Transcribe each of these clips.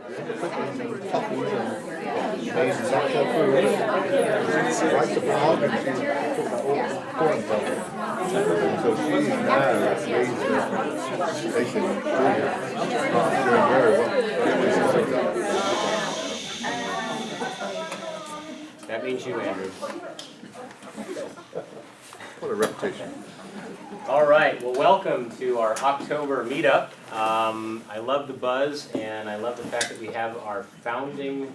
Writes a blog and she took the old corn cover. So she's now raising Station Junior. Doing very well. That means you, Andrew. What a reputation. All right, well, welcome to our October meetup. I love the buzz, and I love the fact that we have our founding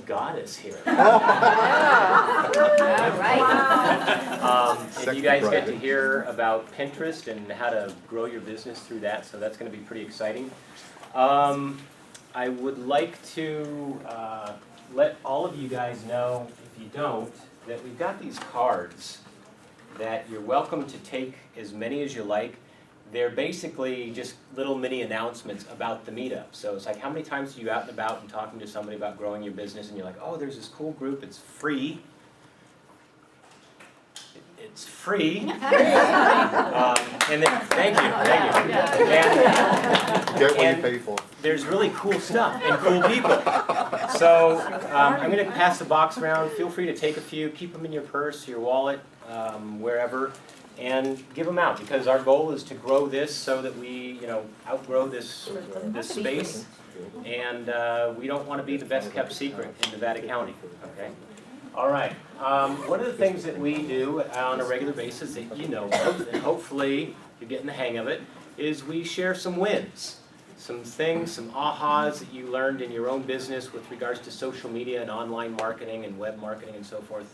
goddess here. All right. And you guys get to hear about Pinterest and how to grow your business through that, so that's going to be pretty exciting. I would like to let all of you guys know, if you don't, that we've got these cards that you're welcome to take as many as you like. They're basically just little mini announcements about the meetup. So it's like, how many times are you out and about and talking to somebody about growing your business and you're like, oh, there's this cool group, it's free. It's free. And then, thank you. Get what you pay for. There's really cool stuff and cool people. So I'm going to pass the box around. Feel free to take a few, keep them in your purse, your wallet, wherever, and give them out, because our goal is to grow this so that we, outgrow this space, and we don't want to be the best kept secret in Nevada County. Okay. All right. One of the things that we do on a regular basis that you know of, and hopefully you're getting the hang of it, is we share some wins. Some things, some ahas that you learned in your own business with regards to social media and online marketing and web marketing and so forth.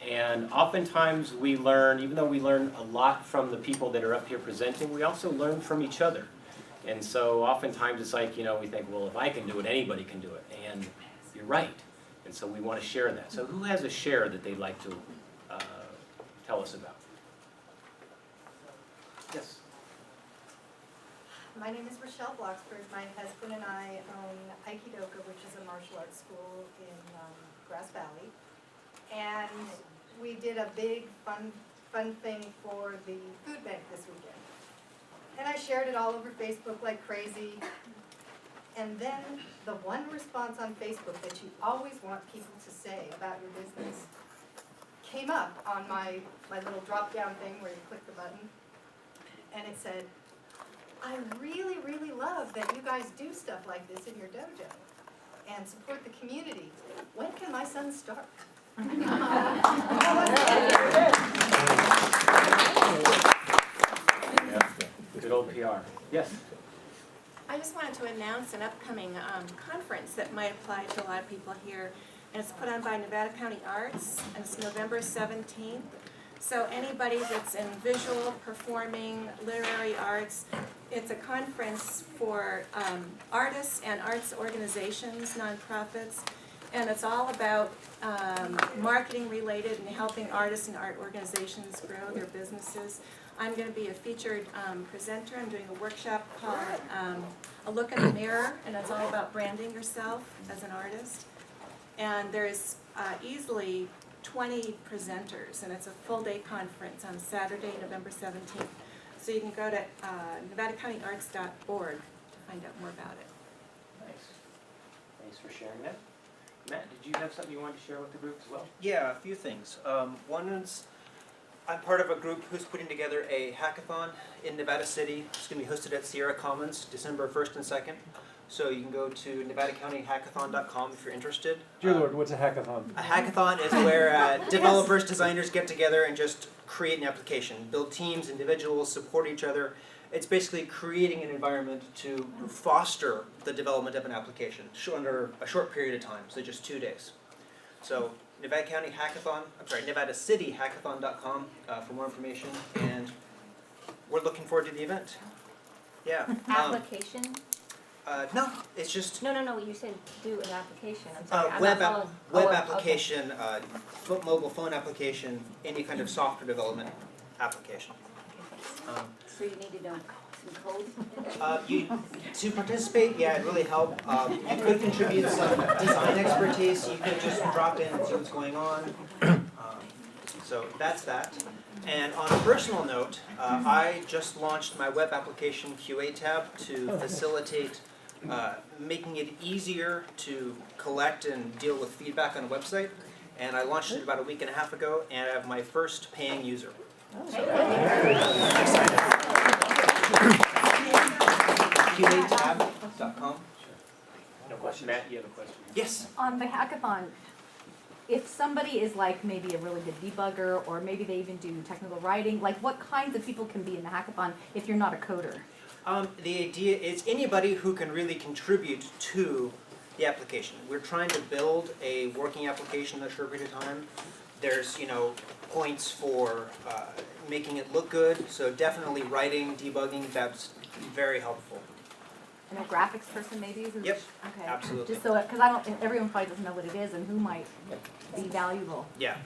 And oftentimes we learn, even though we learn a lot from the people that are up here presenting, we also learn from each other. And so oftentimes it's like, we think, well, if I can do it, anybody can do it. And you're right. And so we want to share that. So who has a share that they'd like to tell us about? Yes. My name is Rochelle Bloxford. My husband and I own Aikidoka, which is a martial arts school in Grass Valley. And we did a big fun thing for the food bank this weekend. And I shared it all over Facebook like crazy. And then the one response on Facebook that you always want people to say about your business came up on my little drop-down thing where you click the button. And it said, I really, really love that you guys do stuff like this in your dojo and support the community. When can my son start? Good old PR. Yes. I just wanted to announce an upcoming conference that might apply to a lot of people here. And it's put on by Nevada County Arts, and it's November 17th. So anybody that's in visual, performing, literary arts, it's a conference for artists and arts organizations, nonprofits, and it's all about marketing related and helping artists and art organizations grow their businesses. I'm going to be a featured presenter. I'm doing a workshop called A Look in the Mirror, and it's all about branding yourself as an artist. And there's easily 20 presenters, and it's a full-day conference on Saturday, November 17th. So you can go to NevadaCountyArts.org to find out more about it. Nice. Thanks for sharing that. Matt, did you have something you wanted to share with the group as well? Yeah, a few things. One is I'm part of a group who's putting together a hackathon in Nevada City. It's going to be hosted at Sierra Commons, December 1st and 2nd. So you can go to NevadaCountyHackathon.com if you're interested. Dear Lord, what's a hackathon? A hackathon is where developers, designers get together and just create an application, build teams, individuals, support each other. It's basically creating an environment to foster the development of an application under a short period of time, so just 2 days. So NevadaCityHackathon.com for more information, and we're looking forward to the event. Yeah. Application? No, it's just No, you said do an application. I'm sorry, I'm web not following. web Oh, application, mobile phone application, any kind of software development application. So you need to know some code? To participate, yeah, it'd really help. You could contribute some design expertise. You could just drop in and see what's going on. So that's that. And on a personal note, I just launched my web application QA tab to facilitate making it easier to collect and deal with feedback on a website. And I launched it about a week and a half ago, and I have my first paying user. So, I'm excited. QAtab.com. No question. Matt, you have a question? Yes. On the hackathon, if somebody is like maybe a really good debugger, or maybe they even do technical writing, like what kinds of people can be in the hackathon if you're not a coder? The idea is anybody who can really contribute to the application. We're trying to build a working application in a short period of time. There's, points for making it look good, so definitely writing, debugging, that's very helpful. And a graphics person maybe? Yep, Okay. absolutely. Just so, because I don't, everyone probably doesn't know what it is and who might be valuable. Yeah.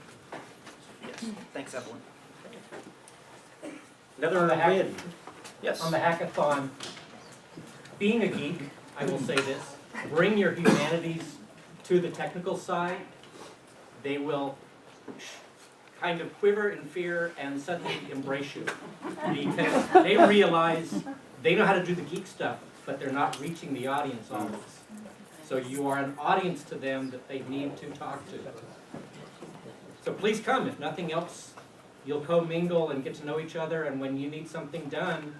Yes. Thanks, Evelyn. Another win. Yes. On the hackathon, being a geek, I will say this, bring your humanities to the technical side. They will kind of quiver in fear and suddenly embrace you. Because they realize they know how to do the geek stuff, but they're not reaching the audience always. So you are an audience to them that they need to talk to. So please come, if nothing else, you'll co-mingle and get to know each other, and when you need something done,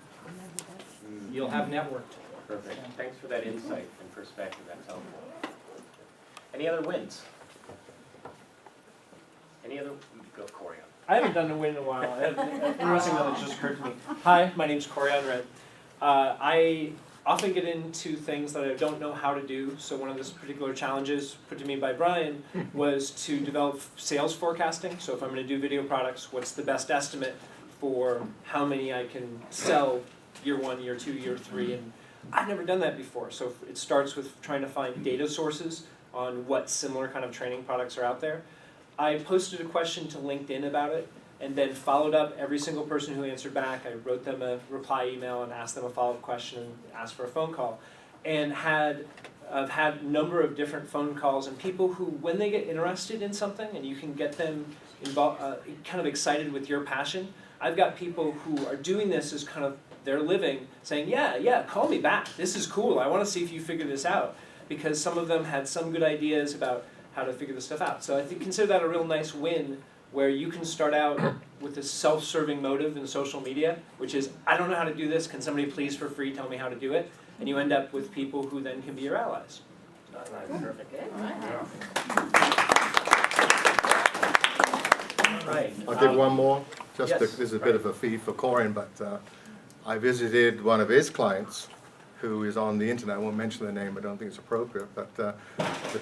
you'll have networked. Perfect. Thanks for that insight and perspective. That's helpful. Any other wins? Any other? Go, Corey. I haven't done a win in a while. I have an interesting one that just occurred to me. Hi, my name's Corey Unred. I often get into things that I don't know how to do, so one of the particular challenges put to me by Brian was to develop sales forecasting. So if I'm going to do video products, what's the best estimate for how many I can sell year 1, year 2, year 3, and I've never done that before. So it starts with trying to find data sources on what similar kind of training products are out there. I posted a question to LinkedIn about it, and then followed up every single person who answered back. I wrote them a reply email and asked them a follow-up question and asked for a phone call. And I've had a number of different phone calls, and people who, when they get interested in something and you can get them involved, kind of excited with your passion, I've got people who are doing this as kind of their living, saying, yeah, call me back. This is cool. I want to see if you figure this out. Because some of them had some good ideas about how to figure this stuff out. So I think consider that a real nice win, where you can start out with a self-serving motive in social media, which is, I don't know how to do this, can somebody please for free tell me how to do it? And you end up with people who then can be your allies. Perfect. Right. I'll give one more. Just yes, this is a bit of a fee for Corin, but I visited one of his clients who is on the internet. I won't mention the name, I don't think it's appropriate, but the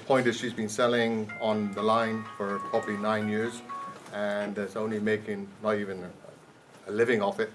point is she's been selling on the line for probably 9 years, and is only making not even a living off it.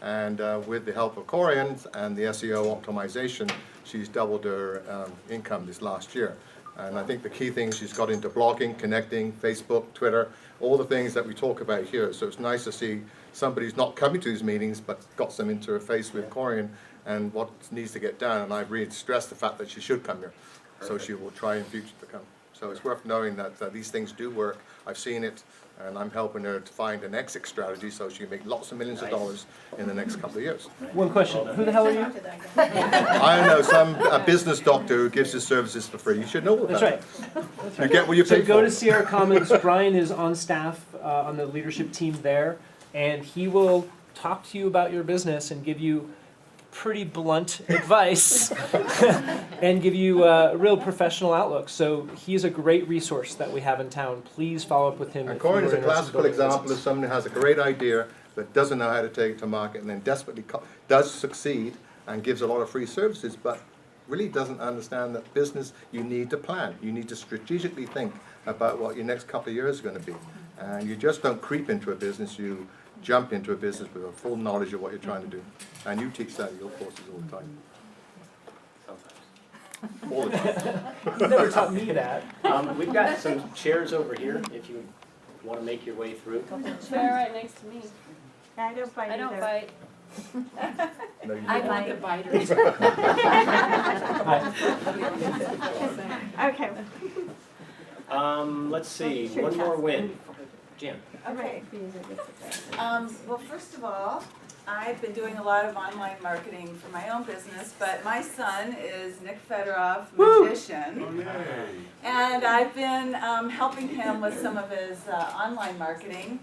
And with the help of Corian and the SEO optimization, she's doubled her income this last year. And I think the key thing, she's got into blogging, connecting, Facebook, Twitter, all the things that we talk about here. So it's nice to see somebody who's not coming to these meetings, but got some interface with Corian and what needs to get done. And I've really stressed the fact that she should come here. So she will try in future to come. So it's worth knowing that these things do work. I've seen it, and I'm helping her to find an exit strategy so she can make lots of millions of dollars in the next couple of years. One question, who the hell are you? I know a business doctor who gives his services for free. You should know that. That's right. You get what you So pay go for. to Sierra Commons, Brian is on staff on the leadership team there, and he will talk to you about your business and give you pretty blunt advice and give you a real professional outlook. So he's a great resource that we have in town. Please follow up with him. And if you Corin is are a interested in classical building example of business. someone who has a great idea but doesn't know how to take it to market, and then desperately does succeed and gives a lot of free services, but really doesn't understand that business, you need to plan. You need to strategically think about what your next couple of years is going to be. And you just don't creep into a business, you jump into a business with a full knowledge of what you're trying to do. And you teach that in your courses all the time. Sometimes. All the time. He's never taught me that. We've got some chairs over here if you want to make your way through. Chair right next to me. I don't bite I don't either. bite. No, you I don't. like the biters. Okay, Let's see, one more win. Jan. Okay. Well, first of all, I've been doing a lot of online marketing for my own business, but my son is Nick Fedorov, magician. And I've been helping him with some of his online marketing.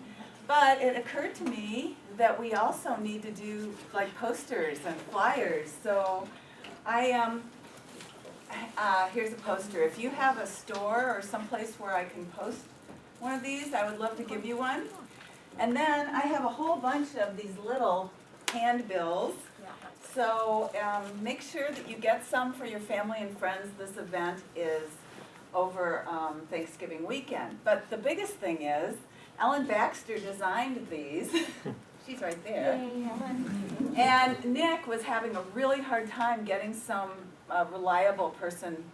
But it occurred to me that we also need to do like posters and flyers. So here's a poster. If you have a store or someplace where I can post one of these, I would love to give you one. And then I have a whole bunch of these little handbills. So make sure that you get some for your family and friends. This event is over Thanksgiving weekend. But the biggest thing is, Ellen Baxter designed these. She's right there. And Nick was having a really hard time getting some reliable person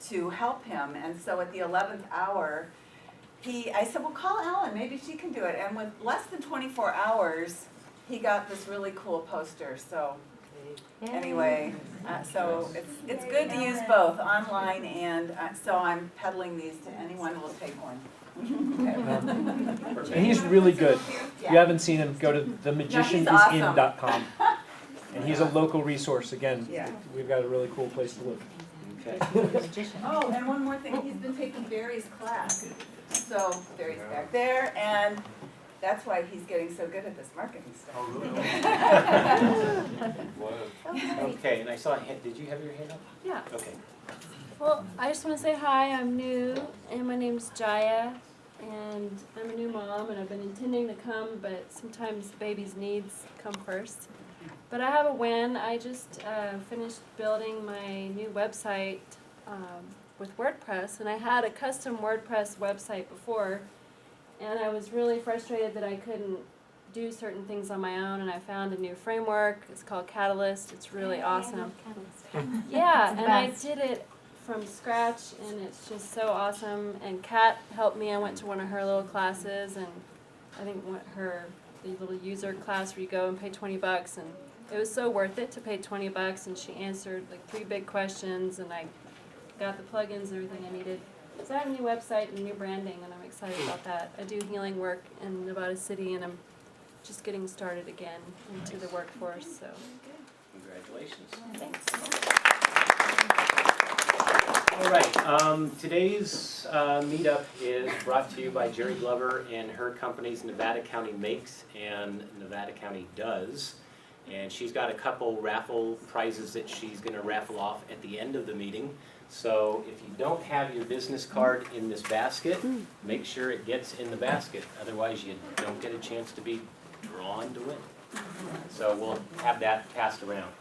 to help him. And so at the 11th hour, I said, well, call Ellen, maybe she can do it. And with less than 24 hours, he got this really cool poster. So anyway, so it's good to use both online and, so I'm peddling these to anyone who will take one. And he's really good. If you haven't seen him, go to themagicianisin.com. And he's a local resource. Again, Yeah. we've got a really cool place to look. Okay. Oh, and one more thing, he's been taking Barry's class. So Barry's back there, and that's why he's getting so good at this marketing stuff. Okay, and I saw a hand, did you have your hand up? Yeah. Okay. Well, I just want to say hi. I'm new, and my name's Jaya, and I'm a new mom, and I've been intending to come, but sometimes baby's needs come first. But I have a win. I just finished building my new website with WordPress, and I had a custom WordPress website before, and I was really frustrated that I couldn't do certain things on my own, and I found a new framework. It's called Catalyst. It's really awesome. Yeah, and I did it from scratch, and it's just so awesome. And Kat helped me. I went to one of her little classes, and I think the little user class where you go and pay $20, and it was so worth it to pay $20. And she answered like 3 big questions, and I got the plugins and everything I needed. So I have a new website and new branding, and I'm excited about that. I do healing work in Nevada City, and I'm just getting started again into the workforce. So Congratulations. thanks. All right, today's meetup is brought to you by Jerry Glover and her companies Nevada County Makes and Nevada County Does. And she's got a couple raffle prizes that she's going to raffle off at the end of the meeting. So if you don't have your business card in this basket, make sure it gets in the basket. Otherwise, you don't get a chance to be drawn to win. So we'll have that passed around.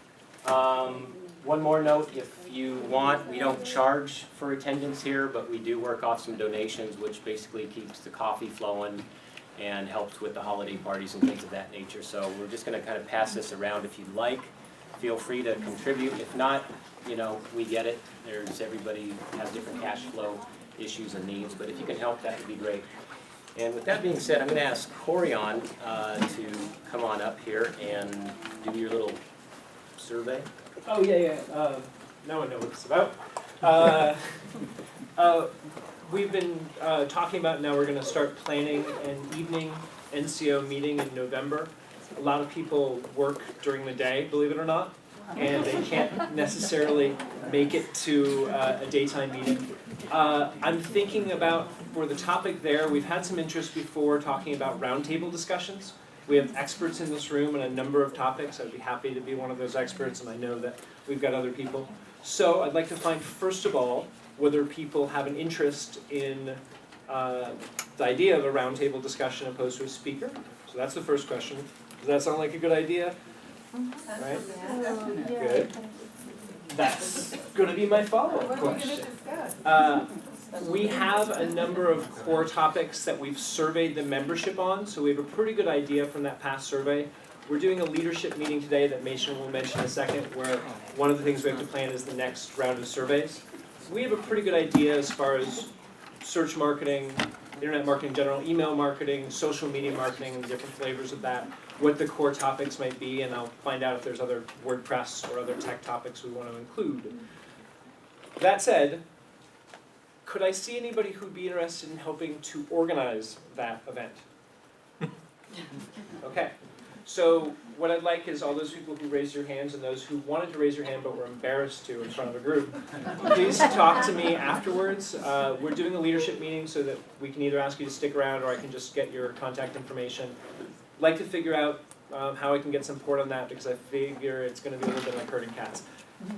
One more note, if you want, we don't charge for attendance here, but we do work off some donations, which basically keeps the coffee flowing and helps with the holiday parties and things of that nature. So we're just going to kind of pass this around. If you'd like, feel free to contribute. If not, we get it. Everybody has different cash flow issues and needs, but if you can help, that would be great. And with that being said, I'm going to ask Corian to come on up here and do your little survey. Oh, yeah. Now I know what it's about. We've been talking about now we're going to start planning an evening NCO meeting in November. A lot of people work during the day, believe it or not, and they can't necessarily make it to a daytime meeting. I'm thinking about, for the topic there, we've had some interest before talking about roundtable discussions. We have experts in this room on a number of topics. I'd be happy to be one of those experts, and I know that we've got other people. So I'd like to find, first of all, whether people have an interest in the idea of a roundtable discussion opposed to a speaker. So that's the first question. Does that sound like a good idea? Right? Good. That's going to be my follow-up question. We have a number of core topics that we've surveyed the membership on, so we have a pretty good idea from that past survey. We're doing a leadership meeting today that Mason will mention in a second, where one of the things we have to plan is the next round of surveys. We have a pretty good idea as far as search marketing, internet marketing in general, email marketing, social media marketing, and the different flavors of that, what the core topics might be, and I'll find out if there's other WordPress or other tech topics we want to include. That said, could I see anybody who'd be interested in helping to organize that event? Okay, So what I'd like is all those people who raised your hands and those who wanted to raise your hand but were embarrassed to in front of a group, please talk to me afterwards. We're doing a leadership meeting so that we can either ask you to stick around or I can just get your contact information. I'd like to figure out how I can get some support on that because I figure it's going to be a little bit like herding cats.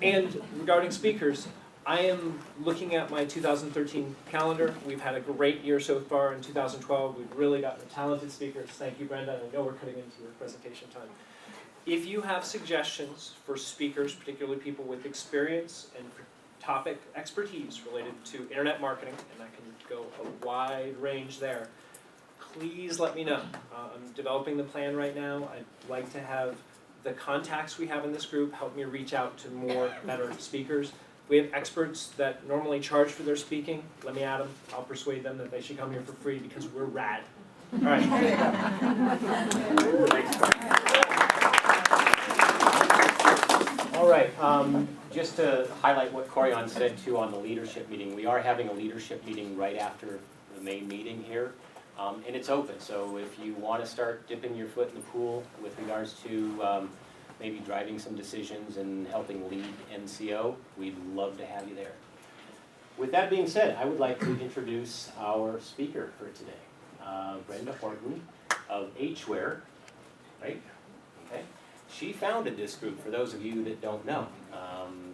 And regarding speakers, I am looking at my 2013 calendar. We've had a great year so far in 2012. We've really gotten talented speakers. Thank you, Brenda. I know we're cutting into your presentation time. If you have suggestions for speakers, particularly people with experience and topic expertise related to internet marketing, and that can go a wide range there, please let me know. I'm developing the plan right now. I'd like to have the contacts we have in this group help me reach out to more better speakers. We have experts that normally charge for their speaking. Let me at them. I'll persuade them that they should come here for free because we're rad. All right. All right, just to highlight what Corian said too on the leadership meeting, we are having a leadership meeting right after the main meeting here. And it's open, so if you want to start dipping your foot in the pool with regards to maybe driving some decisions and helping lead NCO, we'd love to have you there. With that being said, I would like to introduce our speaker for today, Brenda Horton of Hware, right? Okay. She founded this group, for those of you that don't know.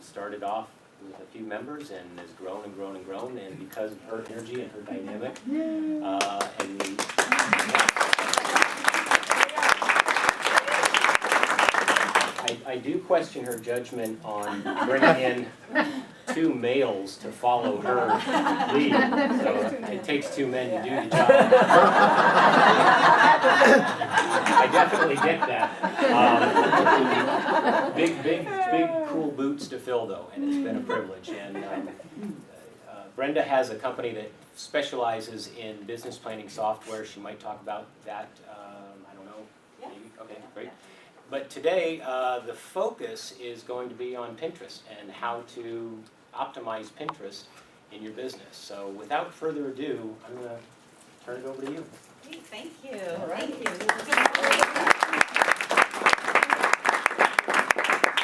Started off with a few members and has grown and grown and grown, and because of her energy and her dynamic, I do question her judgment on bringing in two males to follow her lead. So it takes two men to do the job. I definitely get that. Big, cool boots to fill though, and it's been a privilege. And Brenda has a company that specializes in business planning software. She might talk about that. I don't know. Yeah. Maybe? Okay, great. But today, the focus is going to be on Pinterest and how to optimize Pinterest in your business. So without further ado, I'm going to turn it over to you. Hey, thank you. All right.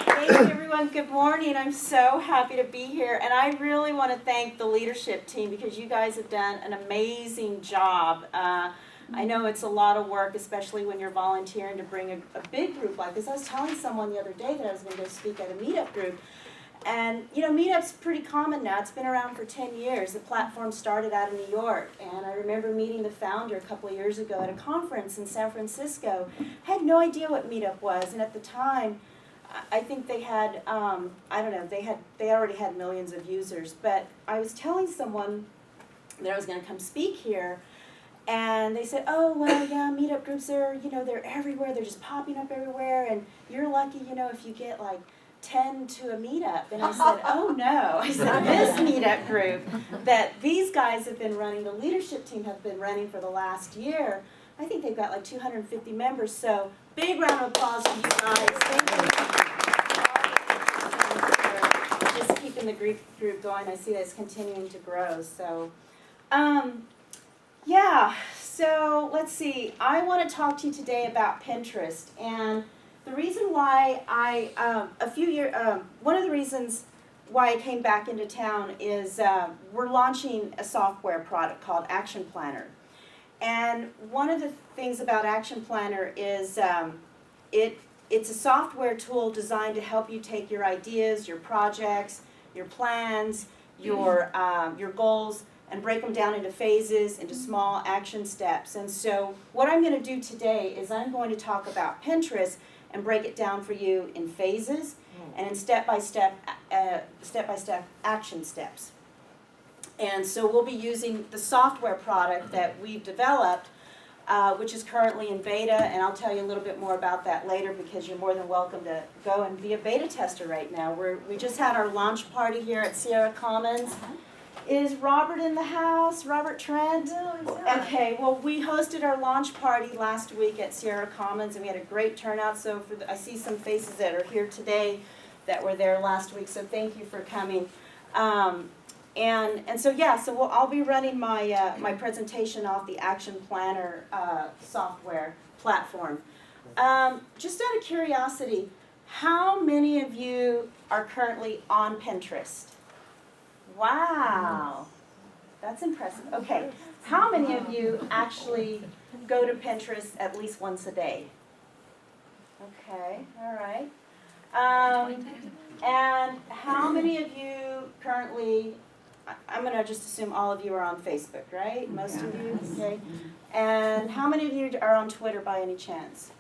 Thank you, everyone. Good morning. I'm so happy to be here. And I really want to thank the leadership team because you guys have done an amazing job. I know it's a lot of work, especially when you're volunteering to bring a big group like this. I was telling someone the other day that I was going to go speak at a meetup group. And, you know, Meetup's pretty common now. It's been around for 10 years. The platform started out in New York. And I remember meeting the founder a couple of years ago at a conference in San Francisco. I had no idea what Meetup was. And at the time, I think they had, I don't know, they already had millions of users. But I was telling someone that I was going to come speak here. And they said, oh, well, yeah, meetup groups are, you know, they're everywhere. They're just popping up everywhere. And you're lucky, you know, if you get like 10 to a meetup. And I said, oh, no. I said, this meetup group that these guys have been running, the leadership team have been running for the last year, I think they've got like 250 members. So big round of applause for you guys. Thank you for just keeping the group going. I see that it's continuing to grow. So, yeah, so let's see. I want to talk to you today about Pinterest, and the reason why one of the reasons why I came back into town is we're launching a software product called Action Planner, and one of the things about Action Planner is it's a software tool designed to help you take your ideas, your projects, your plans, your goals, and break them down into phases, into small action steps. And so what I'm going to do today is I'm going to talk about Pinterest and break it down for you in phases and in step-by-step action steps. And so we'll be using the software product that we've developed, which is currently in beta, and I'll tell you a little bit more about that later because you're more than welcome to go and be a beta tester right now. We just had our launch party here at Sierra Commons. Is Robert in the house? Robert Trent? No, he's not. Okay, well, we hosted our launch party last week at Sierra Commons, and we had a great turnout. So I see some faces that are here today that were there last week, so thank you for coming. And so, yeah, so I'll be running my presentation off the Action Planner software platform. Just out of curiosity, how many of you are currently on Pinterest? Wow, that's impressive. Okay, how many of you actually go to Pinterest at least once a day? Okay, all right. And how many of you currently, I'm gonna just assume all of you are on Facebook, right? Most of you, okay? And how many of you are on Twitter by any chance?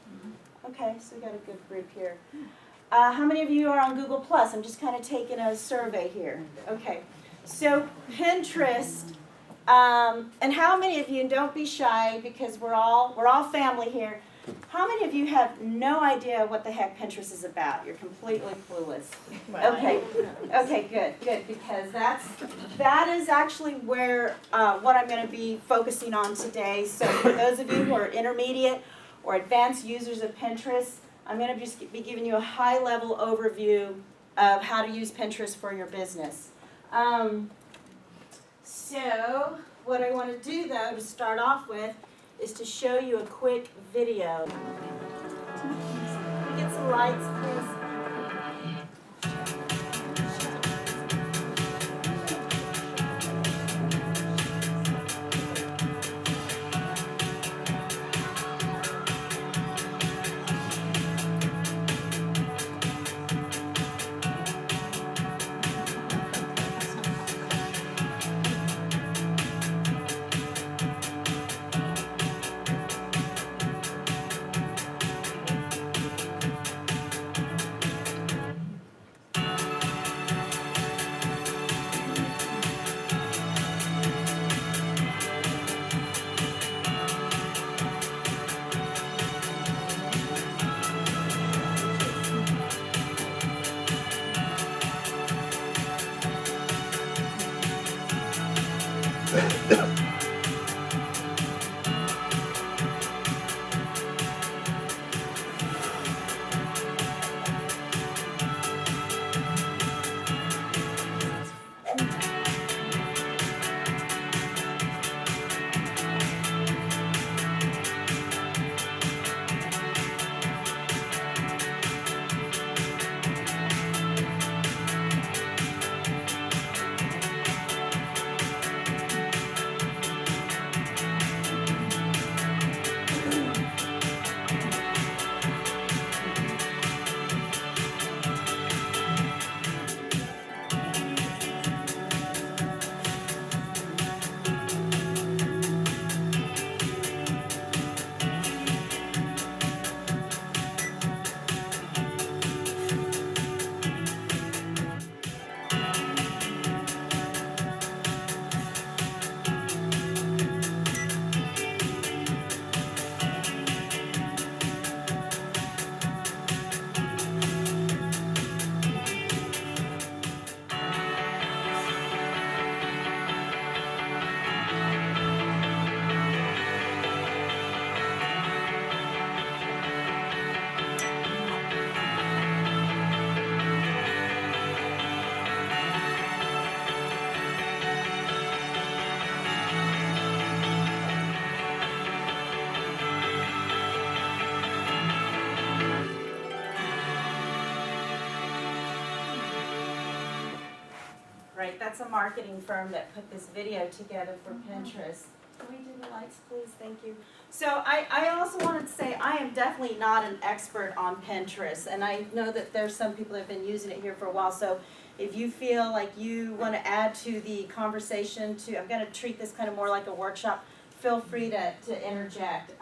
Okay, so we got a good group here. How many of you are on Google Plus? I'm just kind of taking a survey here. Okay, so Pinterest, and how many of you, and don't be shy because we're all family here. How many of you have no idea what the heck Pinterest is about? You're completely clueless. Okay, good, because that is actually where what I'm going to be focusing on today. So for those of you who are intermediate or advanced users of Pinterest, I'm going to just be giving you a high-level overview of how to use Pinterest for your business. So what I want to do, though, to start off with, is to show you a quick video. Can we get some lights, please? Right, that's a marketing firm that put this video together for Pinterest. Can we do the lights, please? Thank you. So I also wanted to say I am definitely not an expert on Pinterest, and I know that there's some people that have been using it here for a while, so if you feel like you want to add to the conversation, I'm going to treat this kind of more like a workshop, feel free to interject.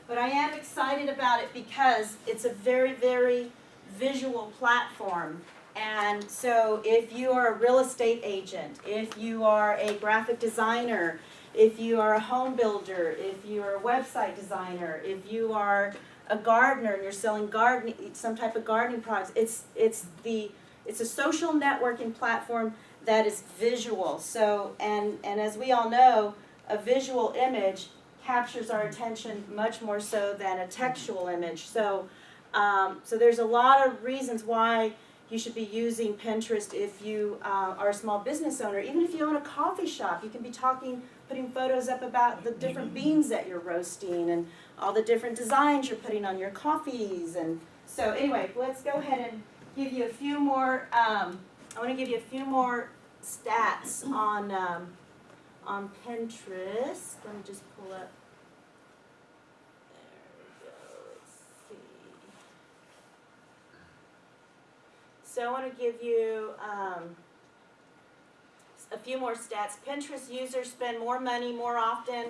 But I am excited about it because it's a very, very visual platform. And so if you are a real estate agent, if you are a graphic designer, if you are a home builder, if you are a website designer, if you are a gardener and you're selling some type of gardening products, it's a social networking platform that is visual. So and as we all know, a visual image captures our attention much more so than a textual image. So so there's a lot of reasons why You should be using Pinterest if you are a small business owner. Even if you own a coffee shop, you can be putting photos up about the different beans that you're roasting and all the different designs you're putting on your coffees. And so anyway, let's go ahead and give you a few more, I want to give you a few more stats on Pinterest. Let me just pull up. There we go. Let's see. So I want to give you a few more stats. Pinterest users spend more money more often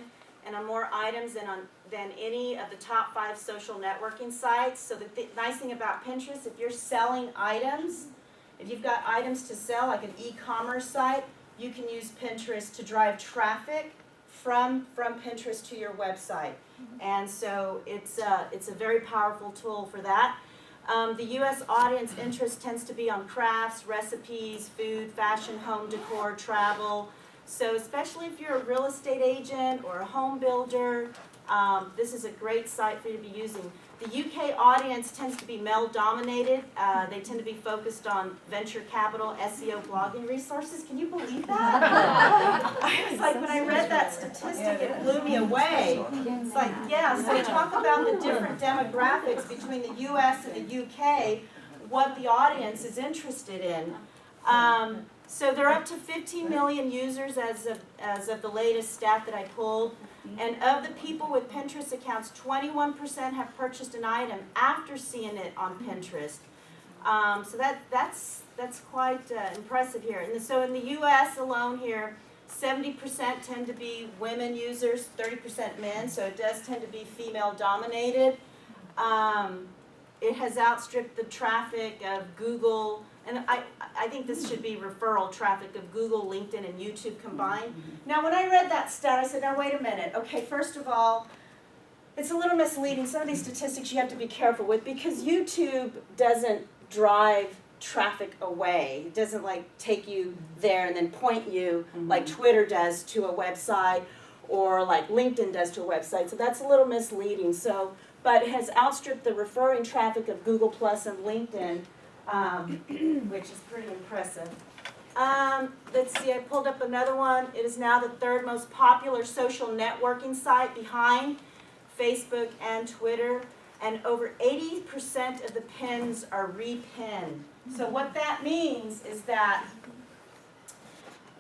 and on more items than any of the top 5 social networking sites. So the nice thing about Pinterest, if you're selling items, if you've got items to sell, like an e-commerce site, you can use Pinterest to drive traffic from Pinterest to your website. And so it's a very powerful tool for that. The U.S. audience interest tends to be on crafts, recipes, food, fashion, home decor, travel. So especially if you're a real estate agent or a home builder, this is a great site for you to be using. The UK audience tends to be male-dominated. They tend to be focused on venture capital, SEO, blogging resources. Can you believe that? I was like, when I read that statistic, it blew me away. It's like, yeah, so talk about the different demographics between the US and the UK, what the audience is interested in. So they're up to 15 million users as of the latest stat that I pulled. And of the people with Pinterest accounts, 21% have purchased an item after seeing it on Pinterest. So that's quite impressive here. And so in the U.S. alone here, 70% tend to be women users, 30% men. So it does tend to be female dominated. It has outstripped the traffic of Google. And I think this should be referral traffic of Google, LinkedIn, and YouTube combined. Now, when I read that stat, I said, now wait a minute. Okay, first of all, it's a little misleading. Some of these statistics you have to be careful with because YouTube doesn't drive traffic away. It doesn't like take you there and then point you like Twitter does to a website or like LinkedIn does to a website. So that's a little misleading. So, but it has outstripped the referring traffic of Google Plus and LinkedIn. Which is pretty impressive. Let's see, I pulled up another one. It is now the 3rd most popular social networking site behind Facebook and Twitter. And over 80% of the pins are repinned. So what that means is that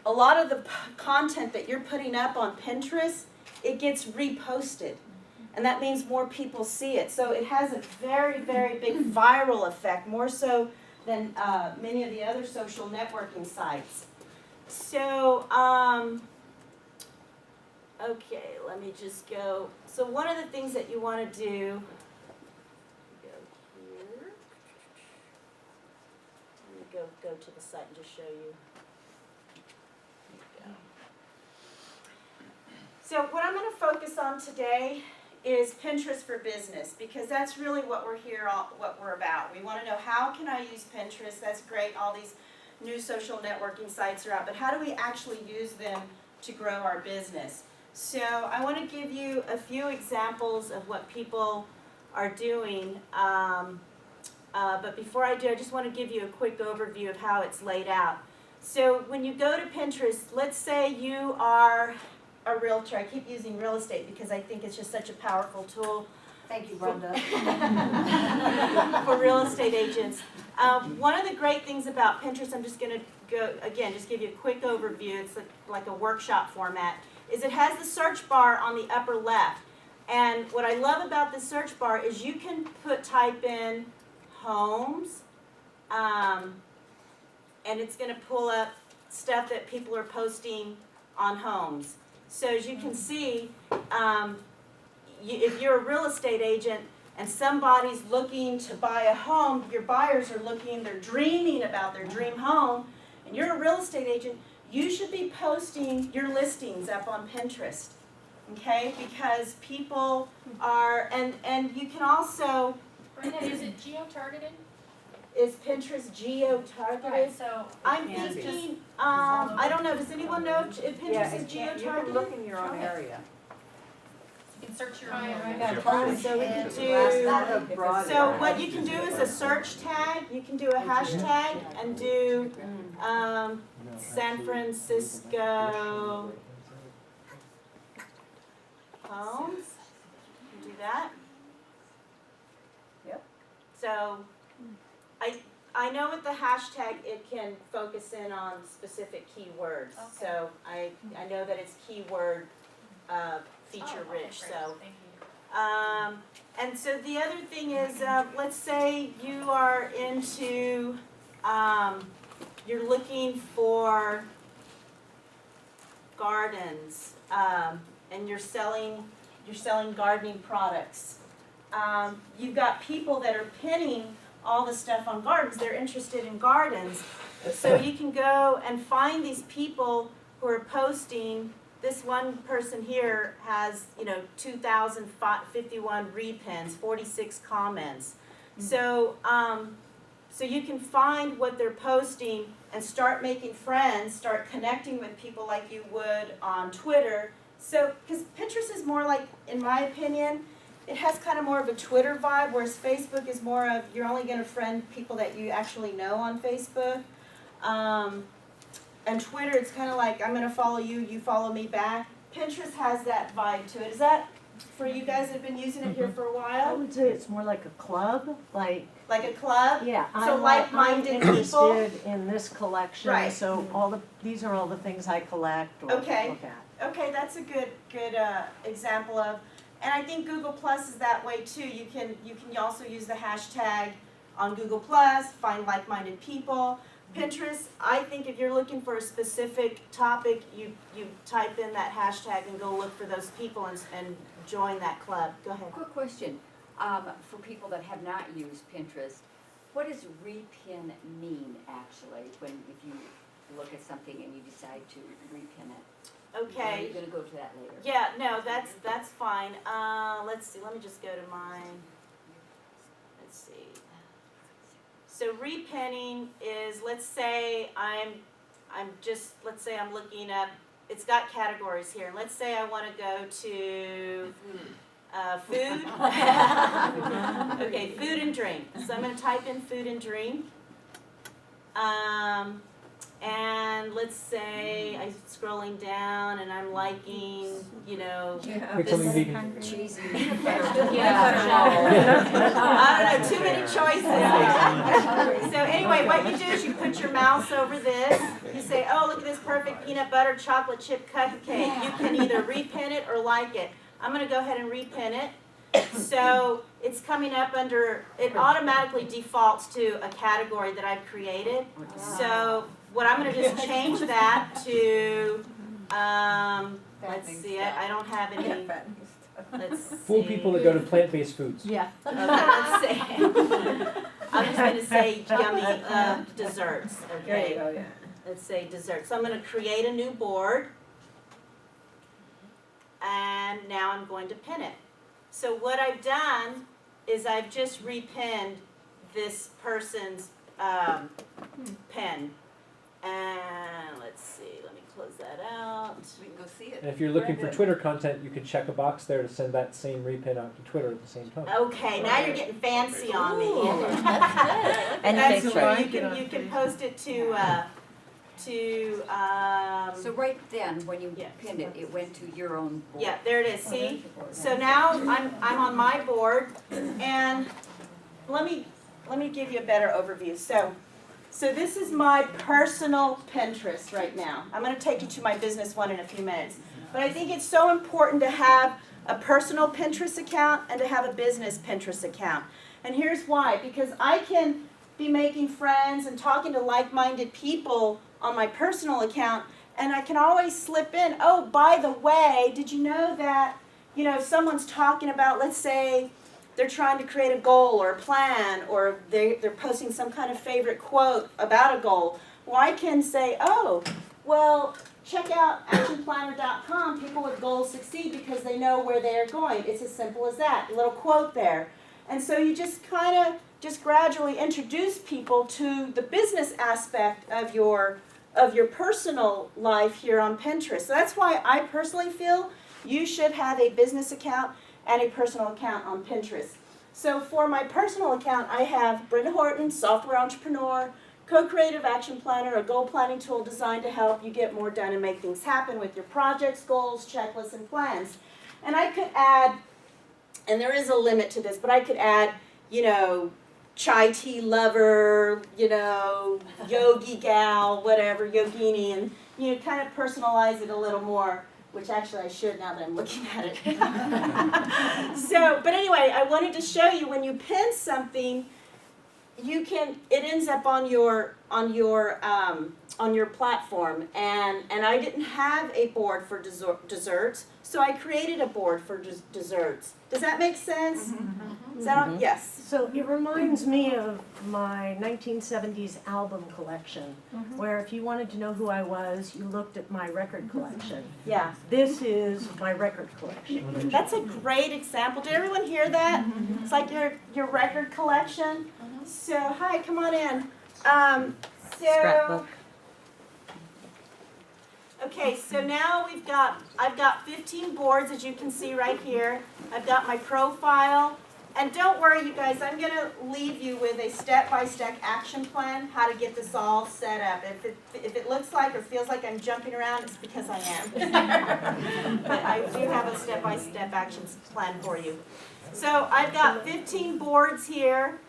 a lot of the content that you're putting up on Pinterest, it gets reposted. And that means more people see it. So it has a very, very big viral effect, more so than many of the other social networking sites. So, okay, let me just go. So one of the things that you want to do, go here. Let me go to the site and just show you. There you go. So what I'm going to focus on today is Pinterest for Business, because that's really what we're here, what we're about. We want to know, how can I use Pinterest? That's great, all these new social networking sites are out, but how do we actually use them to grow our business? So I want to give you a few examples of what people are doing, but before I do, I just want to give you a quick overview of how it's laid out. So when you go to Pinterest, let's say you are a realtor. I keep using real estate because I think it's just such a powerful tool. Thank you, Rhonda. For real estate agents. One of the great things about Pinterest, I'm just going to go, again, just give you a quick overview. It's like a workshop format, is it has the search bar on the upper left. And what I love about the search bar is you can type in homes, and it's going to pull up stuff that people are posting on homes. So as you can see, if you're a real estate agent and somebody's looking to buy a home, your buyers are looking, they're dreaming about their dream home, and you're a real estate agent, you should be posting your listings up on Pinterest, okay? Because people are, and you can also... Brenda, is it geo-targeted? Is Pinterest geo-targeted? Right, so I'm thinking, I don't know, does anyone know if Pinterest is You can geo-targeted? look in your own area. Insert your. So we can do, so what you can do is a search tag, you can do a hashtag and do, San Francisco homes. You can do that. Yep. So, I know with the hashtag, it can focus in on specific keywords. Okay. So I know that it's keyword, feature rich, so. Thank you. And so the other thing is, let's say you are into, you're looking for gardens, and you're selling gardening products. You've got people that are pinning all the stuff on gardens, they're interested in gardens. So you can go and find these people who are posting. This one person here has, 2,051 repins, 46 comments. So, so you can find what they're posting and start making friends, start connecting with people like you would on Twitter. So, because Pinterest is more like, in my opinion, it has kind of more of a Twitter vibe, whereas Facebook is more of, you're only going to friend people that you actually know on Facebook. And Twitter, it's kind of like, I'm going to follow you, you follow me back. Pinterest has that vibe to it. Is that, for you guys that have been using it here for a I while? would say it's more like a club, like, Like a club? yeah, So like-minded I'm people? interested in this collection, Right. so these are all the things I collect or look Okay. at. Okay, that's a good example of, and I think Google Plus is that way too. You can also use the hashtag on Google Plus, find like-minded people. Pinterest, I think if you're looking for a specific topic, you type in that hashtag and go look for those people and join that club. Go ahead. Quick question, for people that have not used Pinterest, what does repin mean actually, if you look at something and you decide to repin it? Okay. You're gonna go to that later. Yeah, no, that's fine. Let's see, let me just go to mine. Let's see. So repinning is, let's say let's say I'm looking up, it's got categories here. Let's say I want to go to food. Okay, food and drink. So I'm going to type in food and drink. And let's say I'm scrolling down and I'm liking, Make something vegan. Cheesy. I don't know, too many choices. So anyway, what you do is you put your mouse over this. You say, oh, look at this perfect peanut butter chocolate chip cupcake. You can either repin it or like it. I'm going to go ahead and repin it. So it's coming up under, it automatically defaults to a category that I've created. So what I'm going to just change that to, let's see, I don't have any, let's see. Fool people that go to plant-based foods. Yeah. Okay, let's see. I'm just going to say yummy desserts, okay? yeah. Let's say desserts. So I'm going to create a new board. And now I'm going to pin it. So what I've done is I've just repinned this person's pen. And let's see, let me close that out. We can go see it. And if you're looking for Very good. Twitter content, you can check a box there to send that same repin out to Twitter at the same time. Okay, now you're getting fancy on me. And That's thanks, where Ryan. you can post it to So right then, when you Yeah. pinned it, it went to your own board. yeah, there it is, see? So now I'm on my board, and let me give you a better overview. So this is my personal Pinterest right now. I'm going to take you to my business one in a few minutes. But I think it's so important to have a personal Pinterest account and to have a business Pinterest account. And here's why. Because I can be making friends and talking to like-minded people on my personal account, and I can always slip in, oh, by the way, did you know that, if someone's talking about, let's say, they're trying to create a goal or a plan, or they're posting some kind of favorite quote about a goal. Well, I can say, oh, well, check out actionplanner.com. People with goals succeed because they know where they are going. It's as simple as that. A little quote there. And so you just kind of just gradually introduce people to the business aspect of your personal life here on Pinterest. So that's why I personally feel you should have a business account and a personal account on Pinterest. So for my personal account, I have Brenda Horton, software entrepreneur, co-creative action planner, a goal planning tool designed to help you get more done and make things happen with your projects, goals, checklists, and plans. And I could add, and there is a limit to this, but I could add, you know, chai tea lover, you know, yogi gal, whatever, yogini, and you know, kind of personalize it a little more, which actually I should now that I'm looking at it. So, but anyway, I wanted to show you when you pin something, you can, it ends up on your platform, and I didn't have a board for desserts, so I created a board for desserts. Does that make sense? Is that on? Yes. So it reminds me of my 1970s album collection, where if you wanted to know who I was, you looked at my record collection. Yeah. This is my record collection. That's a great example. Did everyone hear that? It's like your record collection. So hi, come on in. Scrapbook. Okay, so now I've got 15 boards, as you can see right here. I've got my profile. And don't worry, you guys, I'm going to leave you with a step-by-step action plan, how to get this all set up. If it looks like or feels like I'm jumping around, it's because I am. But I do have a step-by-step action plan for you. So I've got 15 boards here,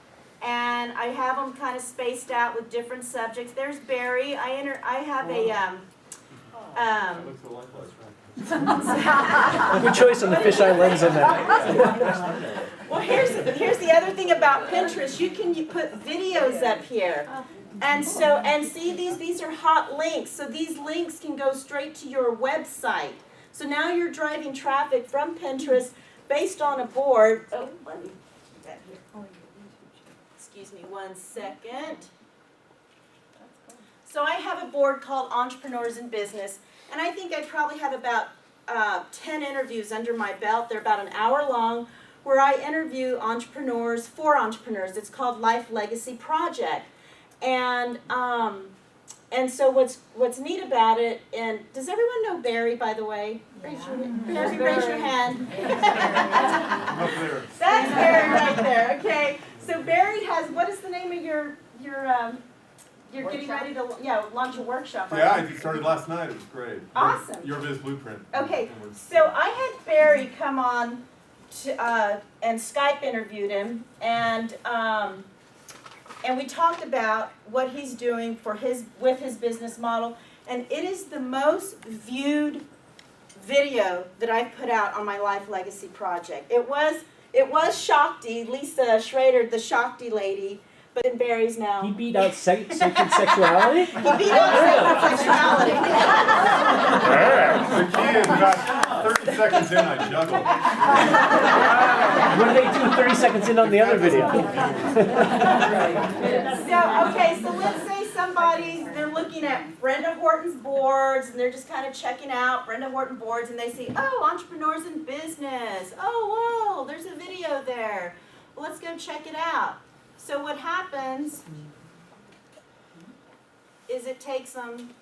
and I have them kind of spaced out with different subjects. There's Barry. I have a... Good choice on the fisheye lens on that. Well, here's the other thing about Pinterest. You put videos up here. And see these are hot links. So these links can go straight to your website. So now you're driving traffic from Pinterest based on a board. Oh, let me put that here. Excuse me 1 second. So I have a board called Entrepreneurs in Business, and I think I probably have about 10 interviews under my belt. They're about an hour long, where I interview entrepreneurs for entrepreneurs. It's called Life Legacy Project, and so what's neat about it, and does everyone know Barry, by the way? Raise your hand. That's Barry right there. Okay, so Barry has, what is the name of your you're getting ready to launch a workshop, right? Yeah, I just started last night. It was great. Awesome. Your Biz Blueprint. Okay, so I had Barry come on to, and Skype interviewed him, and we talked about what he's doing with his business model, and it is the most viewed video that I've put out on my Life Legacy project. It was Shakti, Lisa Schrader, the Shakti lady. But then Barry's now. He beat out sacred sexuality? He beat out sacred sexuality. The key is about 30 seconds in, I juggle. What do they do 30 seconds in on the other video? So let's say they're looking at Brenda Horton's boards, and they're just kind of checking out Brenda Horton boards, and they see, oh, Entrepreneurs in Business. Oh, whoa, there's a video there. Well, let's go check it out. So what happens is it takes them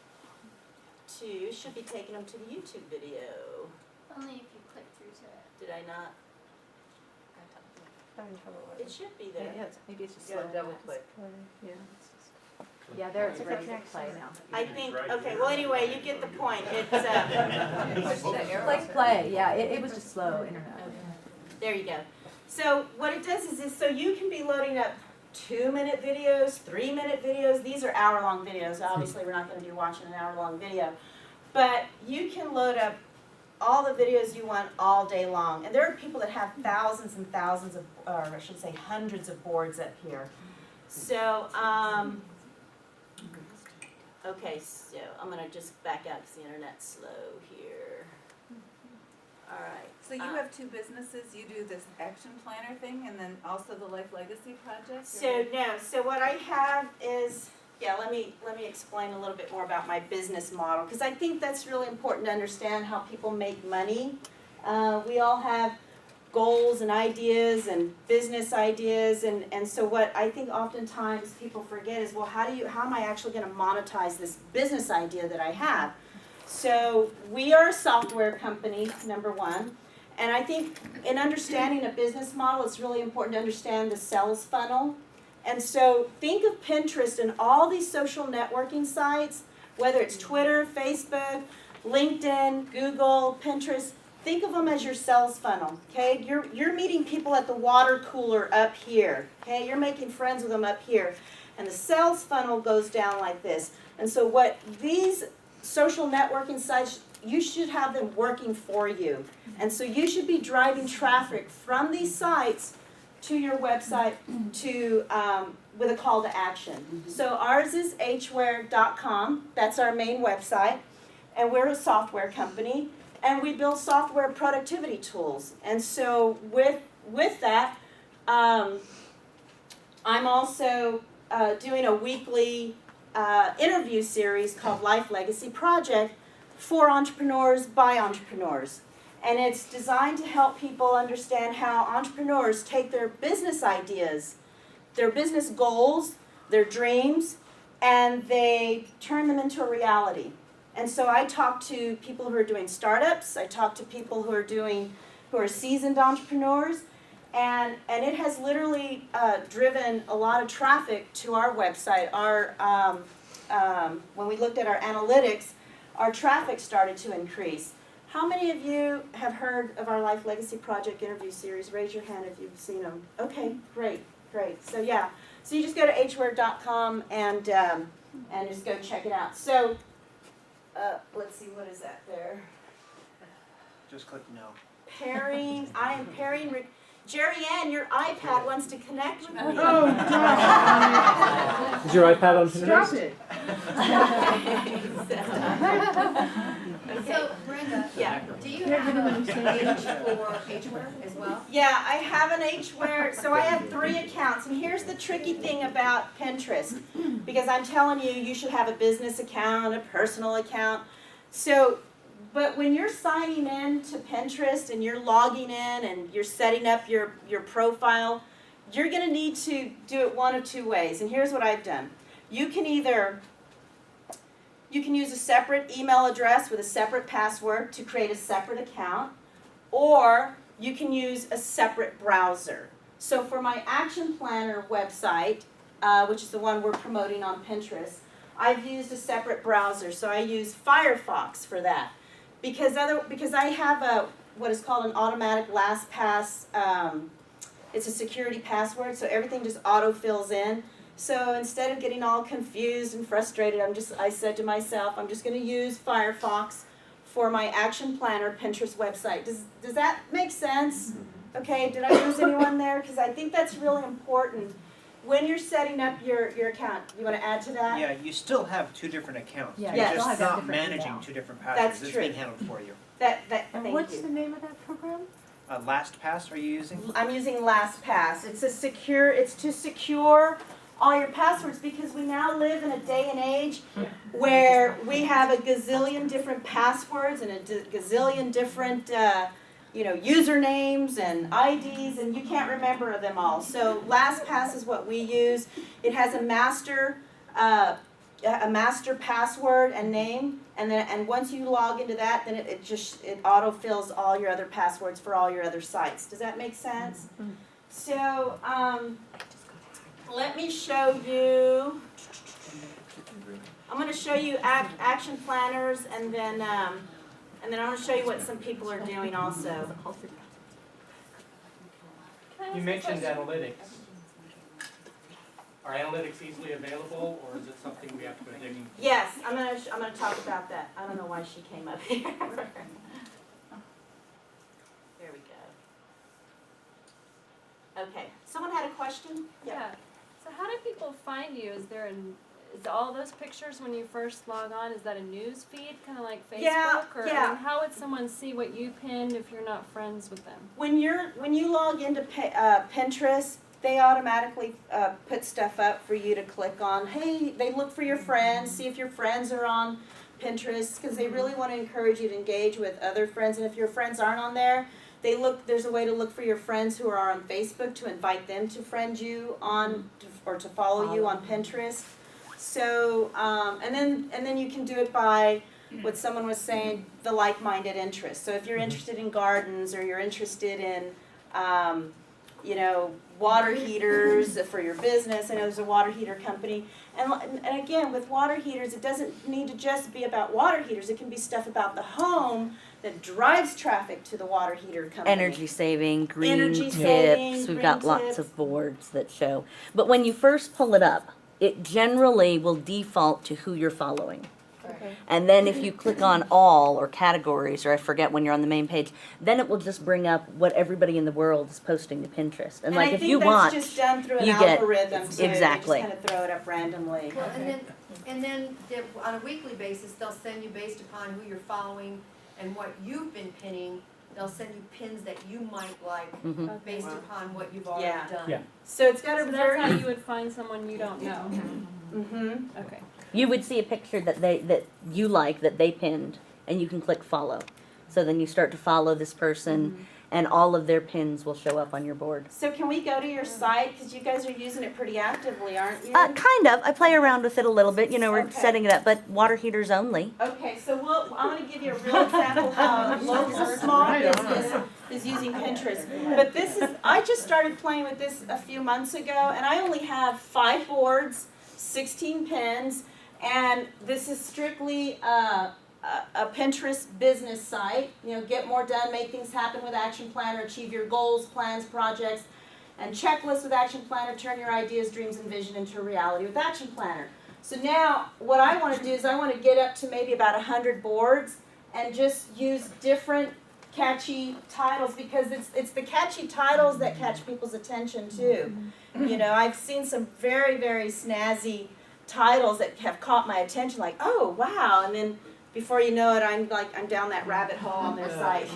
should be taking them to the YouTube video. Only if you click through to it. Did I not? It should be there. Maybe it's just You gotta double click. Yeah, there it's ready to play now. I think, okay, well anyway, you get the point. It's, Click play, yeah, it was just slow internet. there you go. So what it does is so you can be loading up 2-minute videos, 3-minute videos. These are hour-long videos. Obviously, we're not going to be watching an hour-long video. But you can load up all the videos you want all day long. And there are people that have thousands and thousands of, or I should say hundreds of boards up here. So, okay, so I'm going to just back out because the internet's slow here. All right. So you have two businesses, you do this action planner thing and then also the Life Legacy project? So what I have is, let me explain a little bit more about my business model, because I think that's really important to understand how people make money. We all have goals and ideas and business ideas, and so what I think oftentimes people forget is, well, how am I actually going to monetize this business idea that I have? So we are a software company, number one. And I think in understanding a business model, it's really important to understand the sales funnel. And so think of Pinterest and all these social networking sites, whether it's Twitter, Facebook, LinkedIn, Google, Pinterest. Think of them as your sales funnel, okay? You're meeting people at the water cooler up here, okay? You're making friends with them up here. And the sales funnel goes down like this. And so what these social networking sites, you should have them working for you. And so you should be driving traffic from these sites to your website to with a call to action. So ours is hware.com. That's our main website. And we're a software company. And we build software productivity tools. And so with that, I'm also doing a weekly interview series called Life Legacy Project for entrepreneurs by entrepreneurs. And it's designed to help people understand how entrepreneurs take their business ideas, their business goals, their dreams, and they turn them into a reality. And so I talk to people who are doing startups, I talk to people who are seasoned entrepreneurs, and it has literally driven a lot of traffic to our website. When we looked at our analytics, our traffic started to increase. How many of you have heard of our Life Legacy Project interview series? Raise your hand if you've seen them. Okay, great. So yeah, so you just go to hware.com and just go check it out. So let's see, what is that there? Just click no. I am pairing. Jerry Ann, your iPad wants to connect with me. Oh, is your iPad on Pinterest? Stop it. So Brenda, Yeah. do you have a page for Hware as well? Yeah, I have an Hware, so I have 3 accounts, and here's the tricky thing about Pinterest, because I'm telling you, you should have a business account, a personal account. So, but when you're signing in to Pinterest and you're logging in and you're setting up your profile, you're gonna need to do it one of 2 ways, and here's what I've done. You can use a separate email address with a separate password to create a separate account, or you can use a separate browser. So for my Action Planner website, which is the one we're promoting on Pinterest, I've used a separate browser. So I use Firefox for that. Because I have what is called an automatic LastPass, it's a security password, so everything just auto-fills in. So instead of getting all confused and frustrated, I said to myself, I'm just going to use Firefox for my Action Planner Pinterest website. Does that make sense? Okay, did I lose anyone there? Because I think that's really important. When you're setting up your account, you want to add to that? Yeah, you still have 2 different accounts. Yeah, You're you still just have that not different managing email. 2 different passwords. That's It's true. being handled for you. Thank What's you. the name of that program? LastPass, are you using? I'm using LastPass. It's to secure all your passwords, because we now live in a day and age where we have a gazillion different passwords and a gazillion different usernames and IDs, and you can't remember them all. So LastPass is what we use. It has a master password and name, and once you log into that, then it autofills all your other passwords for all your other sites. Does that make sense? So let me show you. I'm going to show you action planners, and then I'm going to show you what some people are doing also. You mentioned analytics. Are analytics easily available, or is it something we have to go digging? Yes, I'm going to talk about that. I don't know why she came up here. There we go. Okay. Someone had a question? Yeah. So how do people find you? Is all those pictures when you first log on, is that a news feed, kind of like Facebook? Yeah, Or yeah. I mean, how would someone see what you pinned if you're not friends with them? When you log into Pinterest, they automatically put stuff up for you to click on. Hey, they look for your friends, see if your friends are on Pinterest, because they really want to encourage you to engage with other friends. And if your friends aren't on there, there's a way to look for your friends who are on Facebook to invite them to friend you on or to follow you on Pinterest. So and then you can do it by what someone was saying, the like-minded interests. So if you're interested in gardens, or you're interested in, you know, water heaters for your business. I know there's a water heater company. And again, with water heaters, it doesn't need to just be about water heaters. It can be stuff about the home that drives traffic to the water heater company. Energy saving, green Energy tips. saving, We've green got lots tips. of boards that show. But when you first pull it up, it generally will default to who you're following. Okay. And then if you click on all or categories, or I forget when you're on the main page, then it will just bring up what everybody in the world is posting to Pinterest. And like I if think you that's watch, just done through an you get- algorithm too. exactly. They just kind of throw it up randomly. Well, and then on a weekly basis, they'll send you based upon who you're following and what you've been pinning. They'll send you pins that you might like Mhm. based upon what you've already Yeah. done. Yeah. So it's got a So very. that's how you would find someone you don't know. Mm-hmm. Okay. you would see a picture that you like that they pinned, and you can click follow. So then you start to follow this person, and all of their pins will show up on your board. So can we go to your site, because you guys are using it pretty actively, aren't you? Kind of. I play around with it a little bit. You know, we're Okay. setting it up, but water heaters only. Okay, so I'm gonna give you a real example how a local small business is using Pinterest. But I just started playing with this a few months ago, and I only have 5 boards, 16 pins, and this is strictly a Pinterest business site. You know, get more done, make things happen with Action Planner, achieve your goals, plans, projects, and checklist with Action Planner, turn your ideas, dreams, and vision into a reality with Action Planner. So now, what I want to do is I want to get up to maybe about 100 boards and just use different catchy titles, because it's the catchy titles that catch people's attention too. You know, I've seen some very, very snazzy titles that have caught my attention, like, oh, wow, and then before you know it, I'm down that rabbit hole on their site.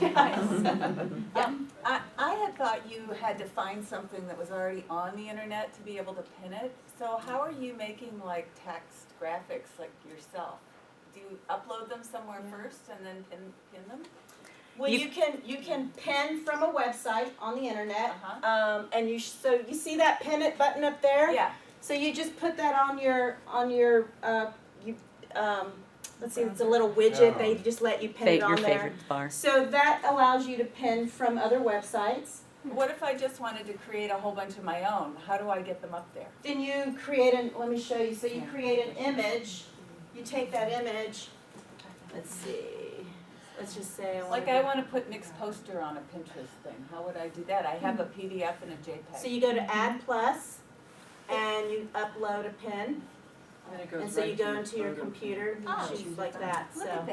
I had thought you had to find something that was already on the internet to be able to pin it. So how are you making like text graphics like yourself? Do you upload them somewhere first and then pin them? Well, you can pin from a website on the internet, and so you see that pin it button up there. Yeah. So you just put that on your let's see, it's a little widget. They just let you pin it on Your there. favorites bar. So that allows you to pin from other websites. What if I just wanted to create a whole bunch of my own? How do I get them up there? Then you create let me show you. So you create an image. You take that image. Let's see. Let's just say Like I want to put Nick's poster on a Pinterest thing. How would I do that? I have a PDF and a JPEG. So you go to Add Plus, and you upload a pin. And so you go into your computer, you choose like that, so.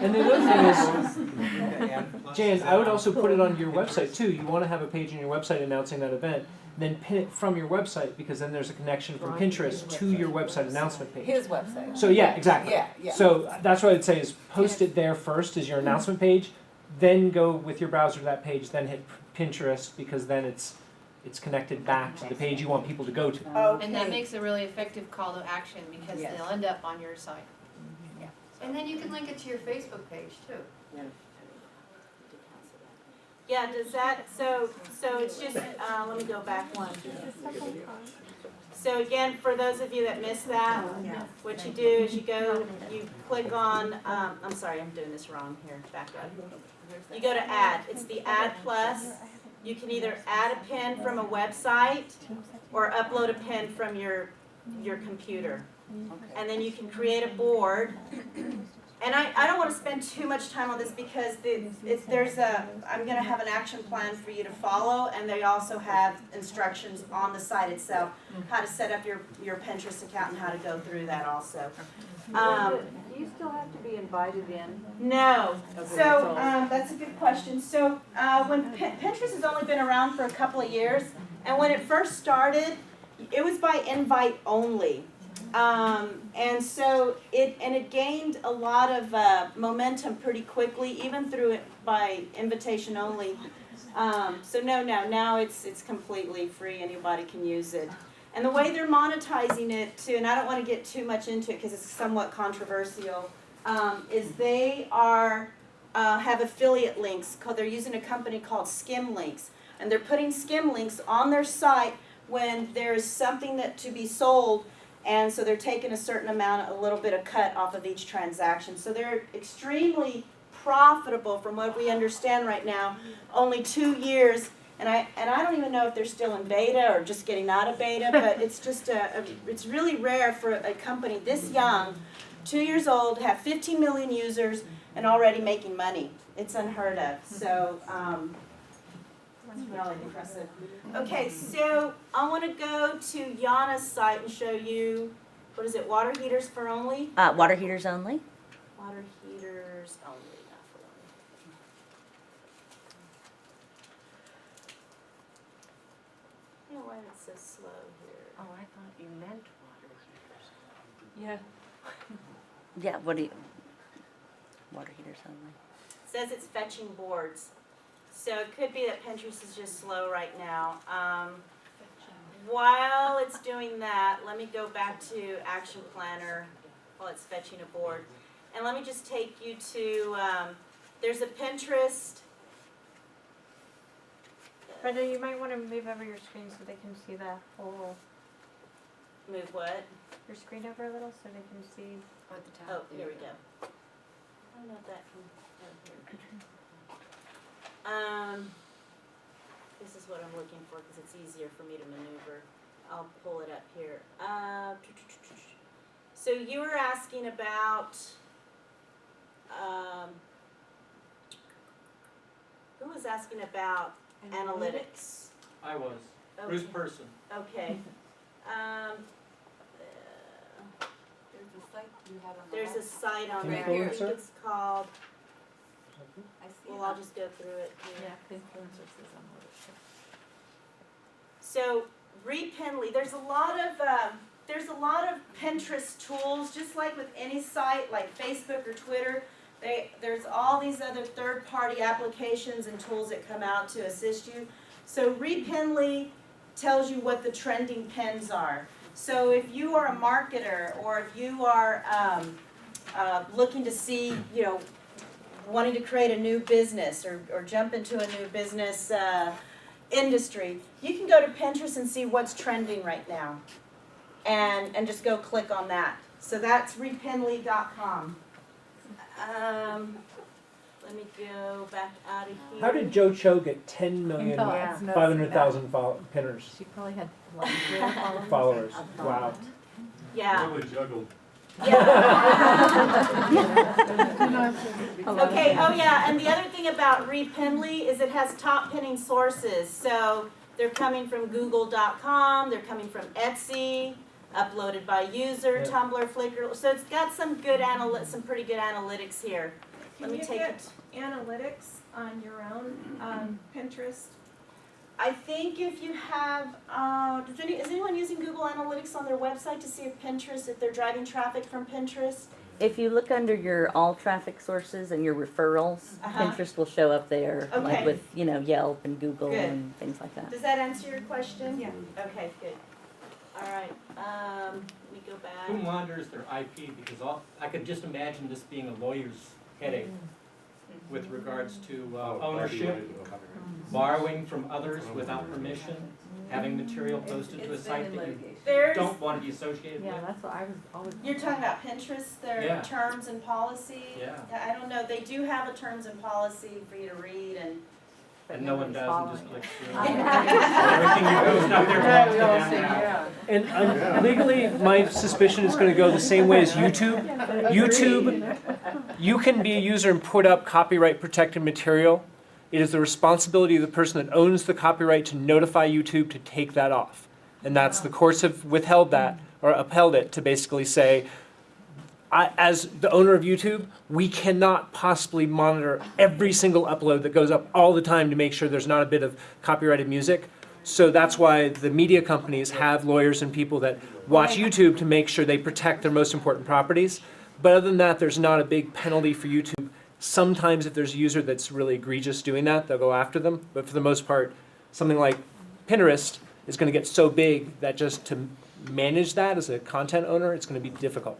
And the other thing is, Jan, I would also put it on your website too. You want to have a page on your website announcing that event, then pin it from your website, because then there's a connection from Pinterest to your website announcement page. His website. So yeah, exactly. Yeah. So that's what I'd say is post it there first as your announcement page, then go with your browser to that page, then hit Pinterest, because then it's connected back to the page you want people to go to. Okay. And that makes a really effective call to action because Yes. they'll end up on your site. And then you can link it to your Facebook page too. Yeah, does that, so it's just, let me go back one. So again, for those of you that missed that, what you do is you click on, I'm sorry, I'm doing this wrong here, back up. You go to Add, it's the Add Plus. You can either add a pin from a website or upload a pin from your computer. And then you can create a board. And I don't want to spend too much time on this because I'm going to have an action plan for you to follow, and they also have instructions on the site itself, how to set up your Pinterest account and how to go through that also. Do you still have to be invited in? No. Okay, So that's a good question. So when Pinterest has only been around for a couple of years, and when it first started, it was by invite only. And so it gained a lot of momentum pretty quickly, even through it by invitation only. So now it's completely free. Anybody can use it. And the way they're monetizing it too, and I don't want to get too much into it because it's somewhat controversial, is they have affiliate links. They're using a company called Skim Links, and they're putting Skim Links on their site when there's something to be sold. And so they're taking a certain amount, a little bit of cut off of each transaction. So they're extremely profitable from what we understand right now, only 2 years. And I don't even know if they're still in beta or just getting out of beta, but it's just it's really rare for a company this young, 2 years old, have 15 million users and already making money. It's unheard of. So it's really impressive. Okay, so I want to go to Yana's site and show you, what is it, water heaters for only? Water heaters only. Water heaters only, not for only. Why is it so slow here? Oh, I thought you meant water heaters. Yeah. Yeah, what do you, water heaters only. It says it's fetching boards. So it could be that Pinterest is just slow right now. While it's doing that, let me go back to Action Planner while it's fetching a board. And let me just take you to, there's a Pinterest. Brenda, you might want to move over your screen so they can see the whole, Move what? your screen over a little so they can see. At the Oh, top. here we go. I don't know if that can, this is what I'm looking for because it's easier for me to maneuver. I'll pull it up here. So you were asking about, who was asking about analytics? I was. Bruce Okay. Person. Okay. There's a site you had on the There's a left. site on there. I Influencer? think it's called, I see well, it. I'll just go through it here. Yeah, influencers is on the list. So Reed Penley, there's a lot of Pinterest tools, just like with any site like Facebook or Twitter. There's all these other third-party applications and tools that come out to assist you. So Reed Penley tells you what the trending pins are. So if you are a marketer or if you are looking to see, wanting to create a new business or jump into a new business industry, you can go to Pinterest and see what's trending right now and just go click on that. So that's reedpenley.com. Let me go back out of here. How did Joe Cho get 10 million, Yeah. 500,000 pinners, She probably had like 0 followers. followers? Wow. Yeah. Really juggled. Okay, oh yeah, and the other thing about Reed Penley is it has top pinning sources. So they're coming from google.com, they're coming from Etsy, uploaded by user, Yeah. Tumblr, Flickr. So it's got some good some pretty good analytics here. Let me take it. Analytics on your own Pinterest? I think if you have, is anyone using Google Analytics on their website to see if they're driving traffic from Pinterest? If you look under your all traffic sources and your referrals, Uh-huh. Pinterest will show up there, Okay. like with, Yelp and Google Good. and things like that. Does that answer your question? Yeah. Okay, good. All right, let me go back. Who monitors their IP? Because I could just imagine this being a lawyer's headache with regards to ownership, borrowing from others without permission, having material posted to a site that you There's, don't want to be associated Yeah, with. that's what I was always. you're talking about Pinterest, their Yeah. terms and policy? Yeah. I don't know, they do have a terms and policy for you to read and. And no one does and just clicks through. I Everything you post out there belongs to them now. And legally, my suspicion is going to go the same way as YouTube. YouTube, you can be a user and put up copyright protected material. It is the responsibility of the person that owns the copyright to notify YouTube to take that off. And that's, the courts have withheld that, or upheld it, to basically say, as the owner of YouTube, we cannot possibly monitor every single upload that goes up all the time to make sure there's not a bit of copyrighted music. So that's why the media companies have lawyers and people that watch YouTube to make sure they protect their most important properties. But other than that, there's not a big penalty for YouTube. Sometimes if there's a user that's really egregious doing that, they'll go after them. But for the most part, something like Pinterest is going to get so big that just to manage that as a content owner, it's going to be difficult.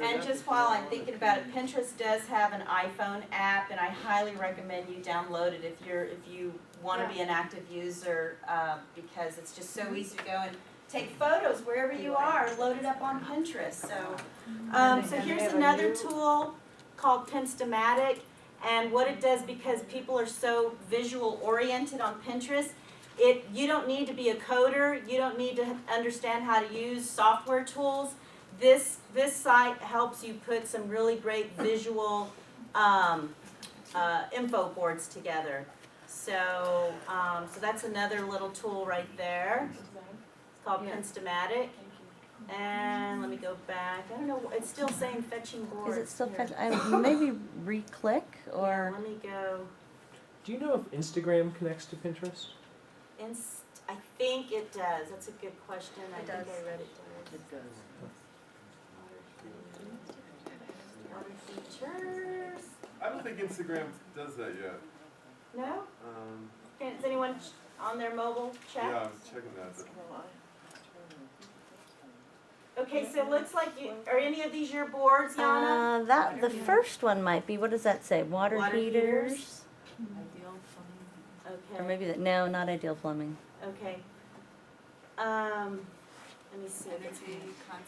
And just while I'm thinking about it, Pinterest does have an iPhone app, and I highly recommend you download it if you want to be an active user, because it's just so easy to go and take photos wherever you are, load it up on Pinterest, so. So here's another tool called Pinstamatic, and what it does, because people are so visual oriented on Pinterest, you don't need to be a coder, you don't need to understand how to use software tools. This site helps you put some really great visual info boards together. So, so that's another little tool right there. It's called Pinstamatic. And let me go back. I don't know. It's still saying fetching boards. Is it still here. maybe re-click Yeah, or? let me go. Do you know if Instagram connects to Pinterest? I think it does. That's a good question. I It think does. I read it does. Water features. I don't think Instagram does that yet. No? Is anyone on their mobile check? Yeah, I was checking that. But Okay, so it looks like are any of these your boards, Yana? The first one might be, what does that say? Water Water heaters? heaters. Okay. Or maybe no, not ideal plumbing. Okay. Let me see.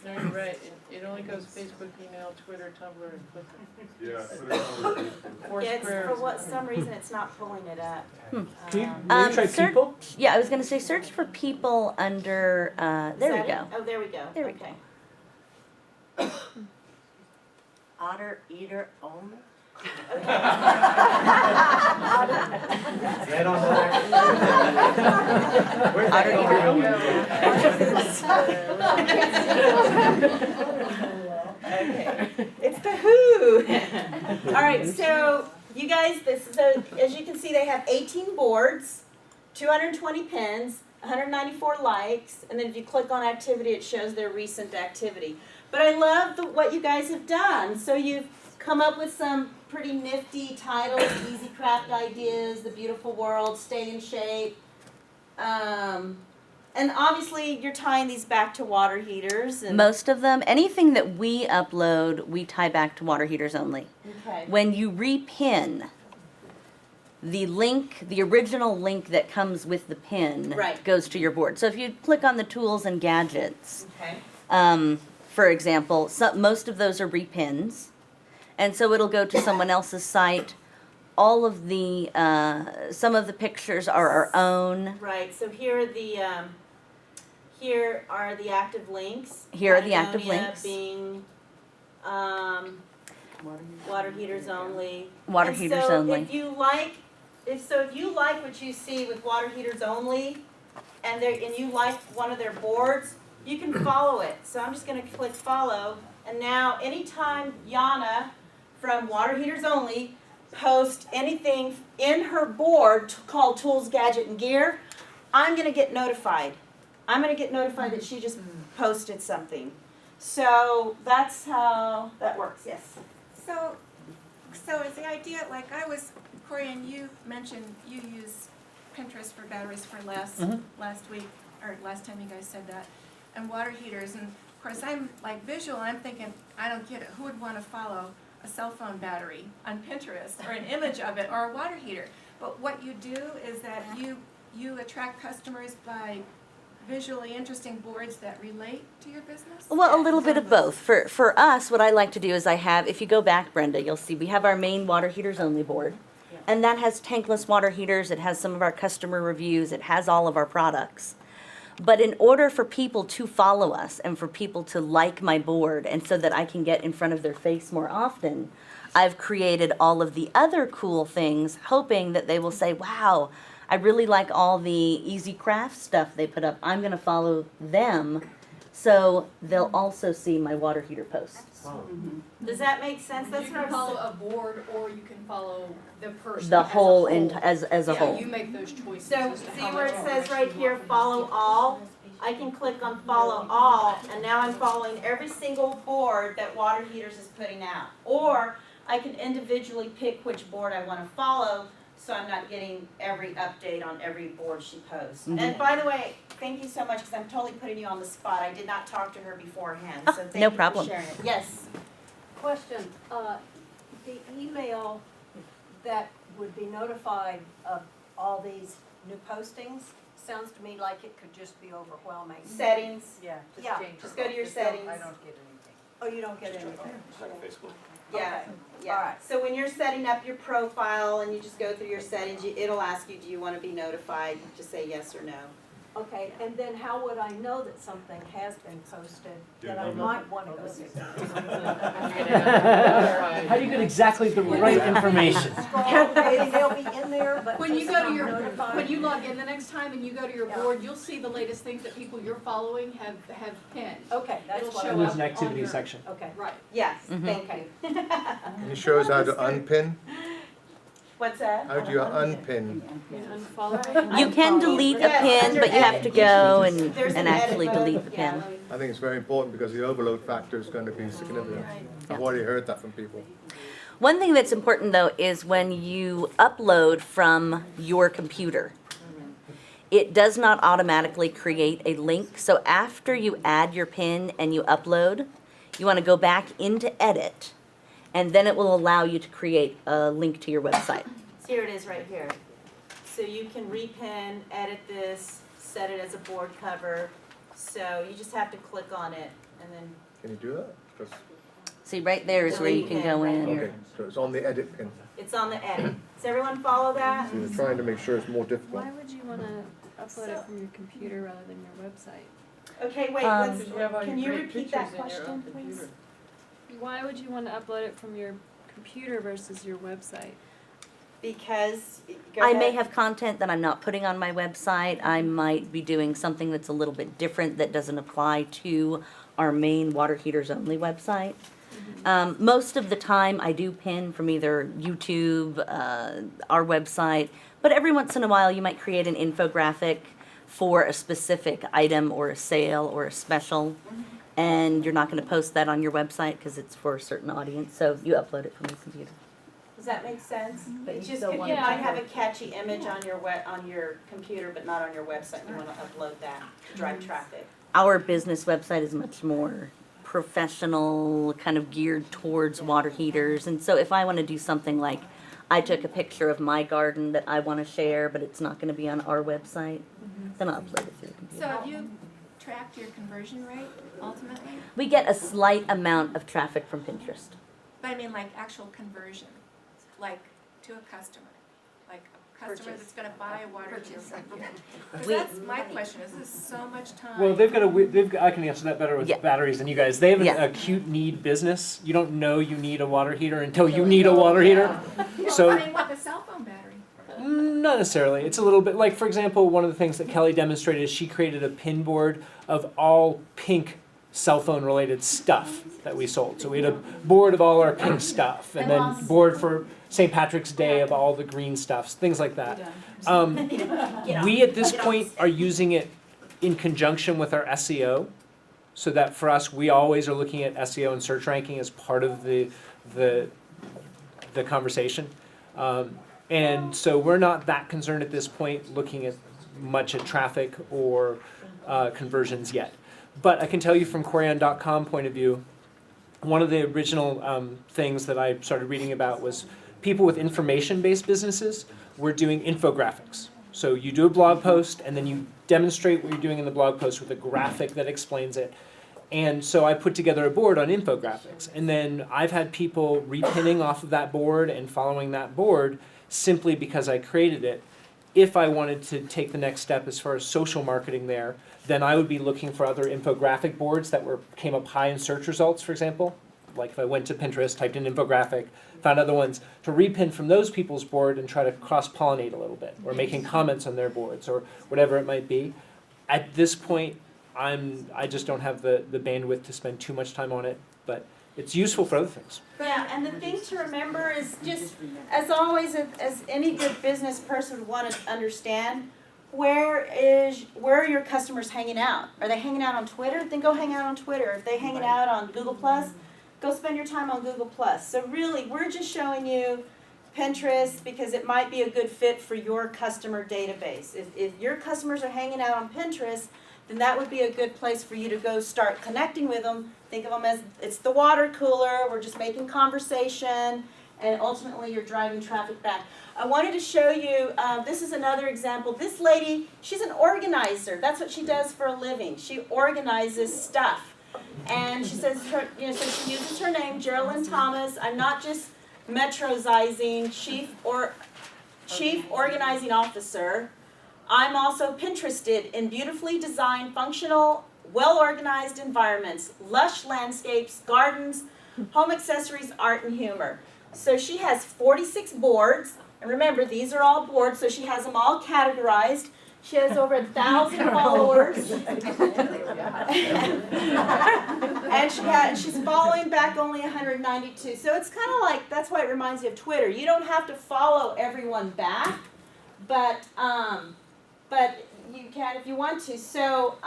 No, you're right, it only goes Facebook, email, Twitter, Tumblr, and Flickr. yeah, put it on Facebook. Yeah, it's, for some reason it's not pulling it up. Can you maybe try people? Yeah, I was gonna say search for people under, there we Is that go. it? Oh, there we go. There we Okay. Otter eater owner? Right on the Where's that Okay. It's the Who. All right, so you guys, as you can see, they have 18 boards, 220 pins, 194 likes, and then if you click on activity, it shows their recent activity. But I love what you guys have done. So you've come up with some pretty nifty titles, easy craft ideas, the beautiful world, stay in shape. And obviously you're tying these back to water heaters. And Most of them, anything that we upload, we tie back to water heaters only. Okay. When you repin, the link, the original link that comes with the pin Right. goes to your board. So if you click on the tools and gadgets, Okay. for example, most of those are repins. And so it'll go to someone else's site. All of the, some of the pictures are our own. Right, so here are the active links. Here are the active Patagonia links. being, water heaters only. Water And heaters so only. if you like what you see with water heaters only, and you like one of their boards, you can follow it. So I'm just gonna click follow, and now anytime Yana from Water Heaters Only posts anything in her board called Tools, Gadget, and Gear, I'm gonna get notified. I'm gonna get notified that she just posted something. So that's how that works, yes. So is the idea, like Corey, and you mentioned you use Pinterest for batteries for last week, or last time you guys said that, and water heaters, and of course I'm like visual, and I'm thinking, I don't get it, who would want to follow a cell phone battery on Pinterest, or an image of it, or a water heater? But what you do is that you attract customers by visually interesting boards that relate to your business? Well, a little bit of both. For us, what I like to do is if you go back, Brenda, you'll see we have our main water heaters only board. And that has tankless water heaters, it has some of our customer reviews, it has all of our products. But in order for people to follow us and for people to like my board and so that I can get in front of their face more often, I've created all of the other cool things, hoping that they will say, wow, I really like all the easy craft stuff they put up. I'm going to follow them so they'll also see my water heater posts. Does that make sense? That's You what can I follow was. a board, or you can follow the person. The as a whole, whole. as a Yeah, whole. you make those choices. So as to see how where much it says information right you here, want. follow all? I can click on follow all, and now I'm following every single board that Water Heaters is putting out. Or I can individually pick which board I want to follow, so I'm not getting every update on every board she posts. Mhm. And by the way, thank you so much, because I'm totally putting you on the spot. I did not talk to her beforehand, so thank no you problem. for sharing it. Yes. Question, the email that would be notified of all these new postings, sounds to me like it could just be overwhelming. Settings. Yeah, Yeah, change just it. go to your Just don't- settings. I don't get anything. Oh, you don't get anything? Facebook. Yeah, Okay. yeah. Alright. So when you're setting up your profile and you just go through your settings, it'll ask you, do you want to be notified? Just say yes or no. Okay, and then how would I know that something has been posted that I Yeah. might want to go see? How do you get exactly the right information? Okay, they'll be in there, but When you just go to not your, notified. when you log in the next time and you go to your Yeah. board, you'll see the latest things that people you're following have pinned. Okay, that's It'll what show I And there's up an on activity your- section. Okay. Right. Yes, Mhm. thank Okay. you. And it shows how to unpin. What's that? How do you unpin? Unfollow. You can delete a Yes, pin, under but you have to edit. go and, There's and an edit actually mode. delete the Yeah, pin. let me- I think it's very important because the overload factor is going to be significant. I've already heard that from people. One thing that's important though is when you upload from your computer, it does not automatically create a link. So after you add your pin and you upload, you want to go back into edit, and then it will allow you to create a link to your website. Here it is right here. So you can repin, edit this, set it as a board cover. So you just have to click on it and then, Can you do that? 'Cause- See, right there is where you can go in. okay, so it's on the edit pin. it's on the edit. Does everyone follow that? So you're trying to make sure it's more difficult. Why would you want to upload it from your computer rather than your website? Okay, wait, Um, let's, You have all can your you great repeat that pictures in your question, own please? computer. Why would you want to upload it from your computer versus your website? Because, go I may ahead. have content that I'm not putting on my website. I might be doing something that's a little bit different that doesn't apply to our main water heaters only website. Most of the time I do pin from either YouTube, our website, but every once in a while you might create an infographic for a specific item or a sale or a special. And you're not going to post that on your website because it's for a certain audience, so you upload it from your computer. Does that make sense? But you It's just, still you want might to- have a catchy image on your on your computer, but not on your website. You wanna upload that to drive traffic. Our business website is much more professional, kind of geared towards water heaters. And so if I want to do something like, I took a picture of my garden that I want to share, but it's not going to be on our website, then I'll upload it through the computer. So have you tracked your conversion rate ultimately? We get a slight amount of traffic from Pinterest. But I mean like actual conversion, like to a customer, like a customer Purchase. that's gonna buy a water heater from you. Because We- that's my question, is this so much time? Well, I can answer that better with Yeah. batteries than you guys. They have an Yeah. acute need business. You don't know you need a water heater until you need a water heater. So I mean, what, the cell phone battery? not necessarily. It's a little bit like, for example, one of the things that Kelly demonstrated is she created a pin board of all pink cell phone related stuff that we sold. So we had a board of all our pink stuff, and then board for St. Patrick's Day of all the green stuffs, things like that. We at this point are using it in conjunction with our SEO, so that for us, we always are looking at SEO and search ranking as part of the conversation. And so we're not that concerned at this point looking at much at traffic or conversions yet. But I can tell you from Corian.com point of view, one of the original things that I started reading about was people with information-based businesses were doing infographics. So you do a blog post and then you demonstrate what you're doing in the blog post with a graphic that explains it. And so I put together a board on infographics. And then I've had people repinning off of that board and following that board simply because I created it. If I wanted to take the next step as far as social marketing there, then I would be looking for other infographic boards that came up high in search results, for example. Like if I went to Pinterest, typed in infographic, found other ones, to repin from those people's board and try to cross-pollinate a little bit, or making comments on their boards, or whatever it might be. At this point, I just don't have the bandwidth to spend too much time on it, but it's useful for other things. Yeah, and the thing to remember is just, as always, as any good business person would want to understand, where are your customers hanging out? Are they hanging out on Twitter? Then go hang out on Twitter. If they're hanging out on Google+, go spend your time on Google+. So really, we're just showing you Pinterest because it might be a good fit for your customer database. If your customers are hanging out on Pinterest, then that would be a good place for you to go start connecting with them. Think of them as, it's the water cooler, we're just making conversation, and ultimately you're driving traffic back. I wanted to show you, this is another example. This lady, she's an organizer. That's what she does for a living. She organizes stuff. And she says, so she uses her name, Geraldine Thomas. I'm not just metrozizing, chief organizing officer. I'm also Pinterested in beautifully designed, functional, well-organized environments, lush landscapes, gardens, home accessories, art, and humor. So she has 46 boards, and remember, these are all boards, so she has them all categorized. She has over 1,000 followers. And she's following back only 192. So it's kind of like, that's why it reminds me of Twitter. You don't have to follow everyone back, but you can if you want to. So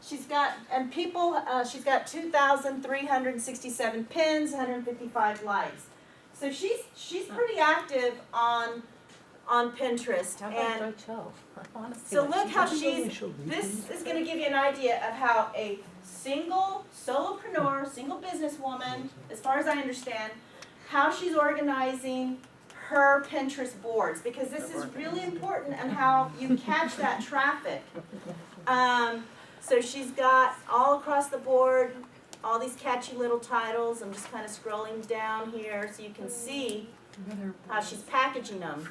she's got, and people, she's got 2,367 pins, 155 likes. So she's pretty active on Pinterest. And so look how this is going to give you an idea of how a single solopreneur, single businesswoman, as far as I understand, how she's organizing her Pinterest boards, because this is really important and how you catch that traffic. So she's got all across the board, all these catchy little titles. I'm just kind of scrolling down here so you can see how she's packaging them.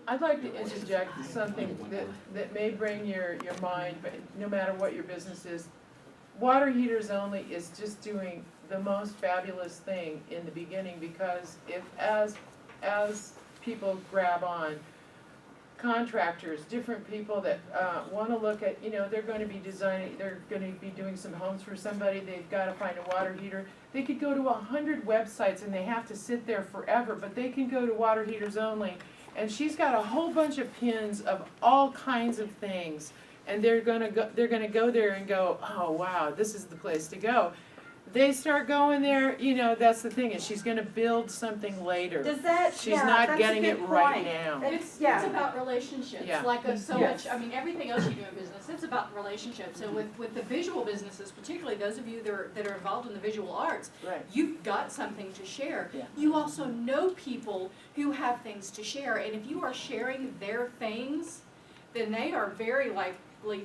I'd like to interject something that may bring your mind, but no matter what your business is. Water Heaters Only is just doing the most fabulous thing in the beginning, because if as people grab on, contractors, different people that want to look at, they're going to be designing, they're going to be doing some homes for somebody, they've got to find a water heater. They could go to 100 websites and they have to sit there forever, but they can go to Water Heaters Only. And she's got a whole bunch of pins of all kinds of things, and they're gonna go there and go, oh wow, this is the place to go. They start going there, that's the thing, is she's gonna build something later. Does that? She's not getting it right now. It's about relationships, Yeah. so much, everything else you do in business, it's about relationships. And with the visual businesses, particularly those of you that are involved in the visual arts, Right. you've got something to share. Yeah. You also know people who have things to share, and if you are sharing their things, then they are very likely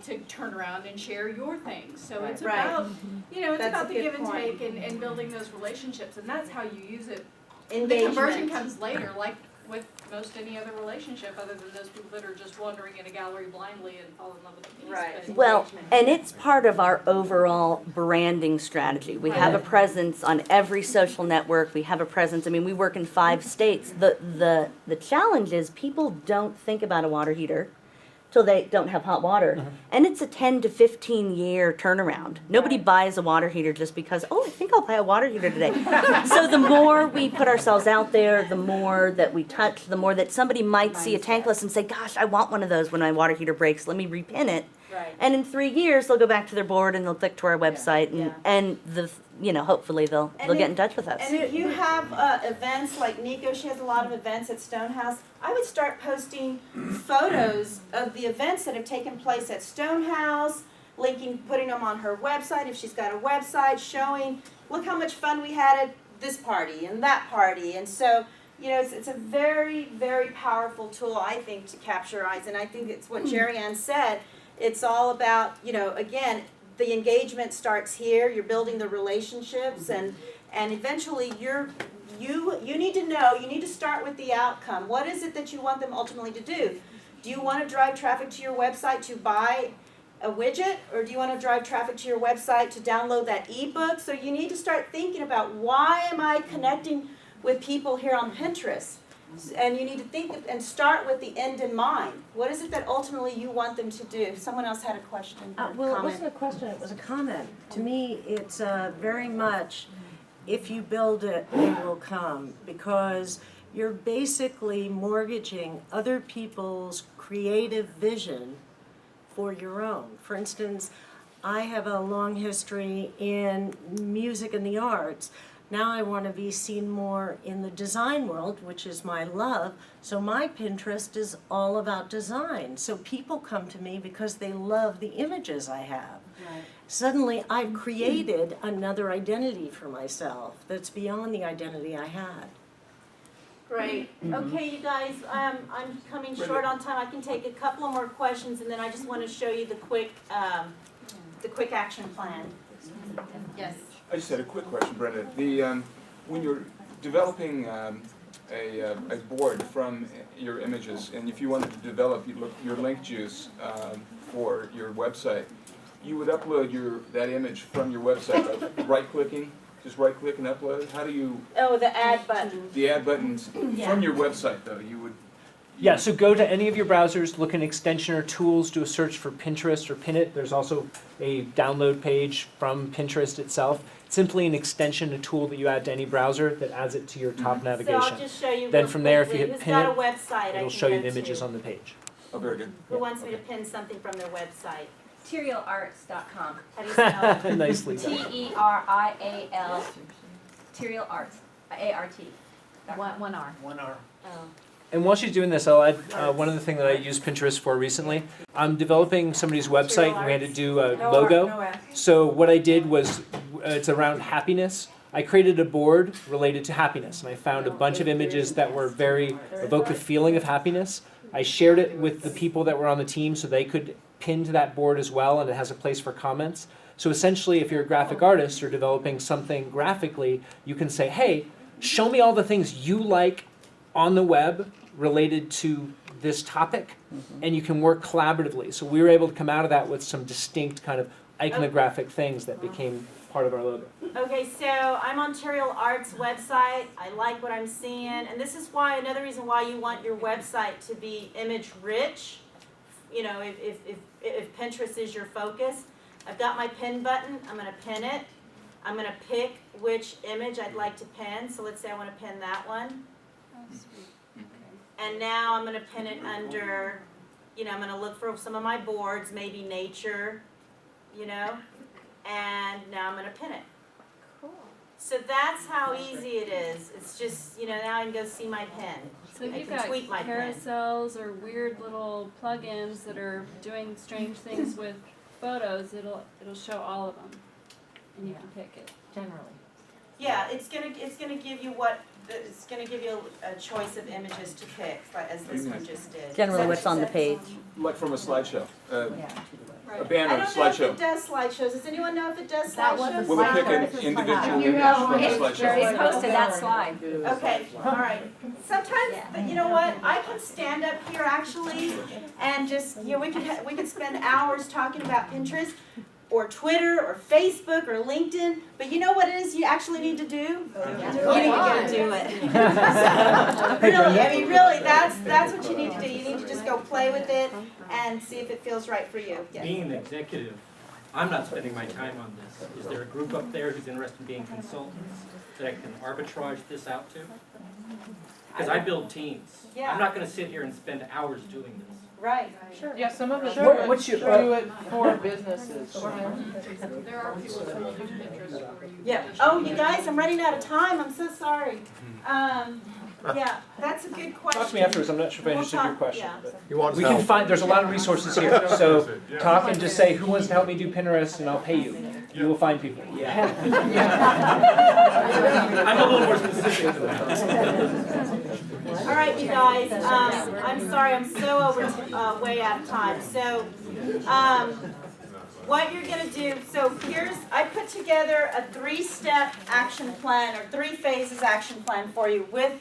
to turn around and share your things. So it's Right. about, it's That's about a the good give and point. take and building those relationships, and that's how you use it. Engagement. The conversion comes later, like with most any other relationship, other than those people that are just wandering in a gallery blindly and fall in love with the piece. Right. But Well, and it's part of our overall branding strategy. We have a presence on every social network. We have a presence. We work in 5 states. The challenge is people don't think about a water heater till they don't have hot water. And it's a 10 to 15 year turnaround. Nobody buys a water heater just because, I think I'll buy a water heater today. So the more we put ourselves out there, the more that we touch, the more that somebody might see a tankless and say, gosh, I want one of those when my water heater breaks, let me repin it. Right. And in 3 years, they'll go back to their board and they'll click to our website and hopefully they'll get in touch with us. And if you have events like Nico, she has a lot of events at Stonehouse, I would start posting photos of the events that have taken place at Stonehouse, putting them on her website if she's got a website, showing, look how much fun we had at this party and that party. And so, it's a very, very powerful tool, I think, to capture eyes. And I think it's what Jerry Ann said. It's all about, again, the engagement starts here. You're building the relationships, and eventually you need to know. You need to start with the outcome. What is it that you want them ultimately to do? Do you want to drive traffic to your website to buy a widget, or do you want to drive traffic to your website to download that ebook? So you need to start thinking about, why am I connecting with people here on Pinterest? And you need to think and start with the end in mind. What is it that ultimately you want them to do? Someone else had a question or Well, it comment. wasn't a question, it was a comment. To me, it's very much, if you build it, they will come, because you're basically mortgaging other people's creative vision for your own. For instance, I have a long history in music and the arts. Now I want to be seen more in the design world, which is my love. So my Pinterest is all about design. So people come to me because they love the images I have. Suddenly, I've created another identity for myself that's beyond the identity I had. Great. Okay, you guys, I'm coming short on time. I can take a couple of more questions, and then I just want to show you the quick action plan. Yes. I just had a quick question, Brenda. When you're developing a board from your images, and if you wanted to develop your link juice for your website, you would upload that image from your website by right-clicking. Just right-click and upload. How do you? Oh, the add button. The add buttons Yeah. from your website, though. Yeah, so go to any of your browsers, look in extension or tools, do a search for Pinterest or pin it. There's also a download page from Pinterest itself. It's simply an extension, a tool that you add to any browser that adds it to your top navigation. So I'll just show you Then real from there, if you quickly. hit Who's pin got it, a website I it'll can show you go the images to? on the page. Oh, very good. Who wants me to pin something from their website? TerialArts.com. How do you spell it? Nicely done. T-E-R-I-A-L, Terial Arts, A-R-T. One R. One R. Oh. And while she's doing this, I'll add one other thing that I used Pinterest for recently. I'm developing somebody's website, and we had to do a logo. So what I did was, it's around happiness. I created a board related to happiness, and I found a bunch of images that were evoke the feeling of happiness. I shared it with the people that were on the team so they could pin to that board as well, and it has a place for comments. So essentially, if you're a graphic artist or developing something graphically, you can say, hey, show me all the things you like on the web related to this topic, and you can work collaboratively. So we were able to come out of that with some distinct kind of iconographic things that became part of our logo. Okay, so I'm on Terial Arts website. I like what I'm seeing, and this is why another reason why you want your website to be image rich. You know, if Pinterest is your focus. I've got my pin button. I'm going to pin it. I'm going to pick which image I'd like to pin. So let's say I want to pin that one. And now I'm going to pin it under, you know, I'm going to look for some of my boards, maybe nature, you know, and now I'm going to pin it. Cool. So that's how easy it is. It's just, you know, now I can go see my pin. So if I you've can got tweak my pin. carousels or weird little plugins that are doing strange things with photos, it'll show all of them, and you can pick it. Generally. Yeah, it's gonna give you a choice of images to pick, as this one just did. Generally what's on the page. Like from a slideshow. A I banner, don't know if slideshow. it does slideshows. Does anyone know if it does That was slideshows? Well, we pick an individual You image have from one. a It's slideshow. It's posted that slide. Okay, all right. Sometimes, you know what, I can stand up here actually and just, you know, we could spend hours talking about Pinterest or Twitter or Facebook or LinkedIn, but you know what it is you actually need to do? You need to go do it. Really, I mean, really, that's what you need to do. You need to just go play with it and see if it feels right for you. Yes. Being an executive, I'm not spending my time on this. Is there a group up there who's interested in being consultants that I can arbitrage this out to? Because I build teams. Yeah. I'm not gonna sit here and spend hours doing this. Right, sure. Yeah, some of us Sure. do What's your- it for businesses. There are people who will do Pinterest for you. Yeah. Oh, you guys, I'm running out of time. I'm so sorry. Yeah, that's a good question. Talk to me afterwards. I'm not sure if I We'll understood your talk- question. yeah. but He wants we help. can find. There's a lot of resources here. So talk and just say who wants to help me do Pinterest, and I'll pay you. You will find people. Yeah. I'm a little more specific than that. All right, you guys, I'm sorry, I'm so over, way out of time. So, what you're gonna do, so I put together a 3-step action plan, or 3 phases action plan for you with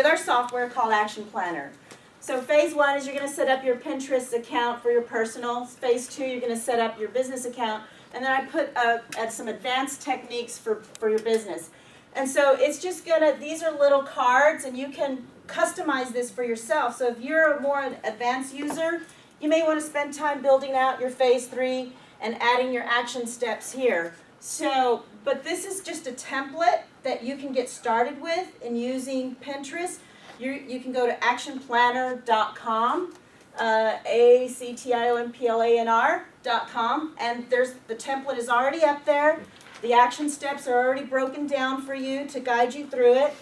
our software called Action Planner. So phase 1 is you're gonna set up your Pinterest account for your personal. Phase 2, you're gonna set up your business account. And then I put add some advanced techniques for your business. And so it's just these are little cards, and you can customize this for yourself. So if you're a more advanced user, you may want to spend time building out your phase 3 and adding your action steps here. So, but this is just a template that you can get started with in using Pinterest. You can go to actionplanner.com, actionplanr.com, and the template is already up there. The action steps are already broken down for you to guide you through it.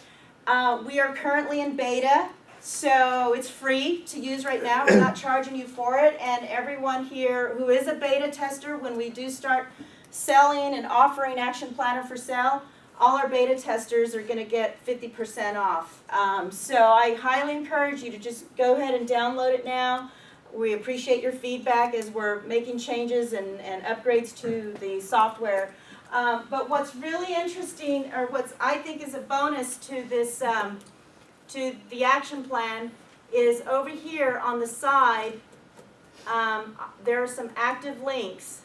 We are currently in beta, So it's free to use right now, we're not charging you for it, and everyone here who is a beta tester, when we do start selling and offering Action Planner for sale, all our beta testers are gonna get 50% off. So I highly encourage you to just go ahead and download it now. We appreciate your feedback as we're making changes and upgrades to the software. But what's really interesting, or what's I think is a bonus to this, to the action plan, is over here on the side, there are some active links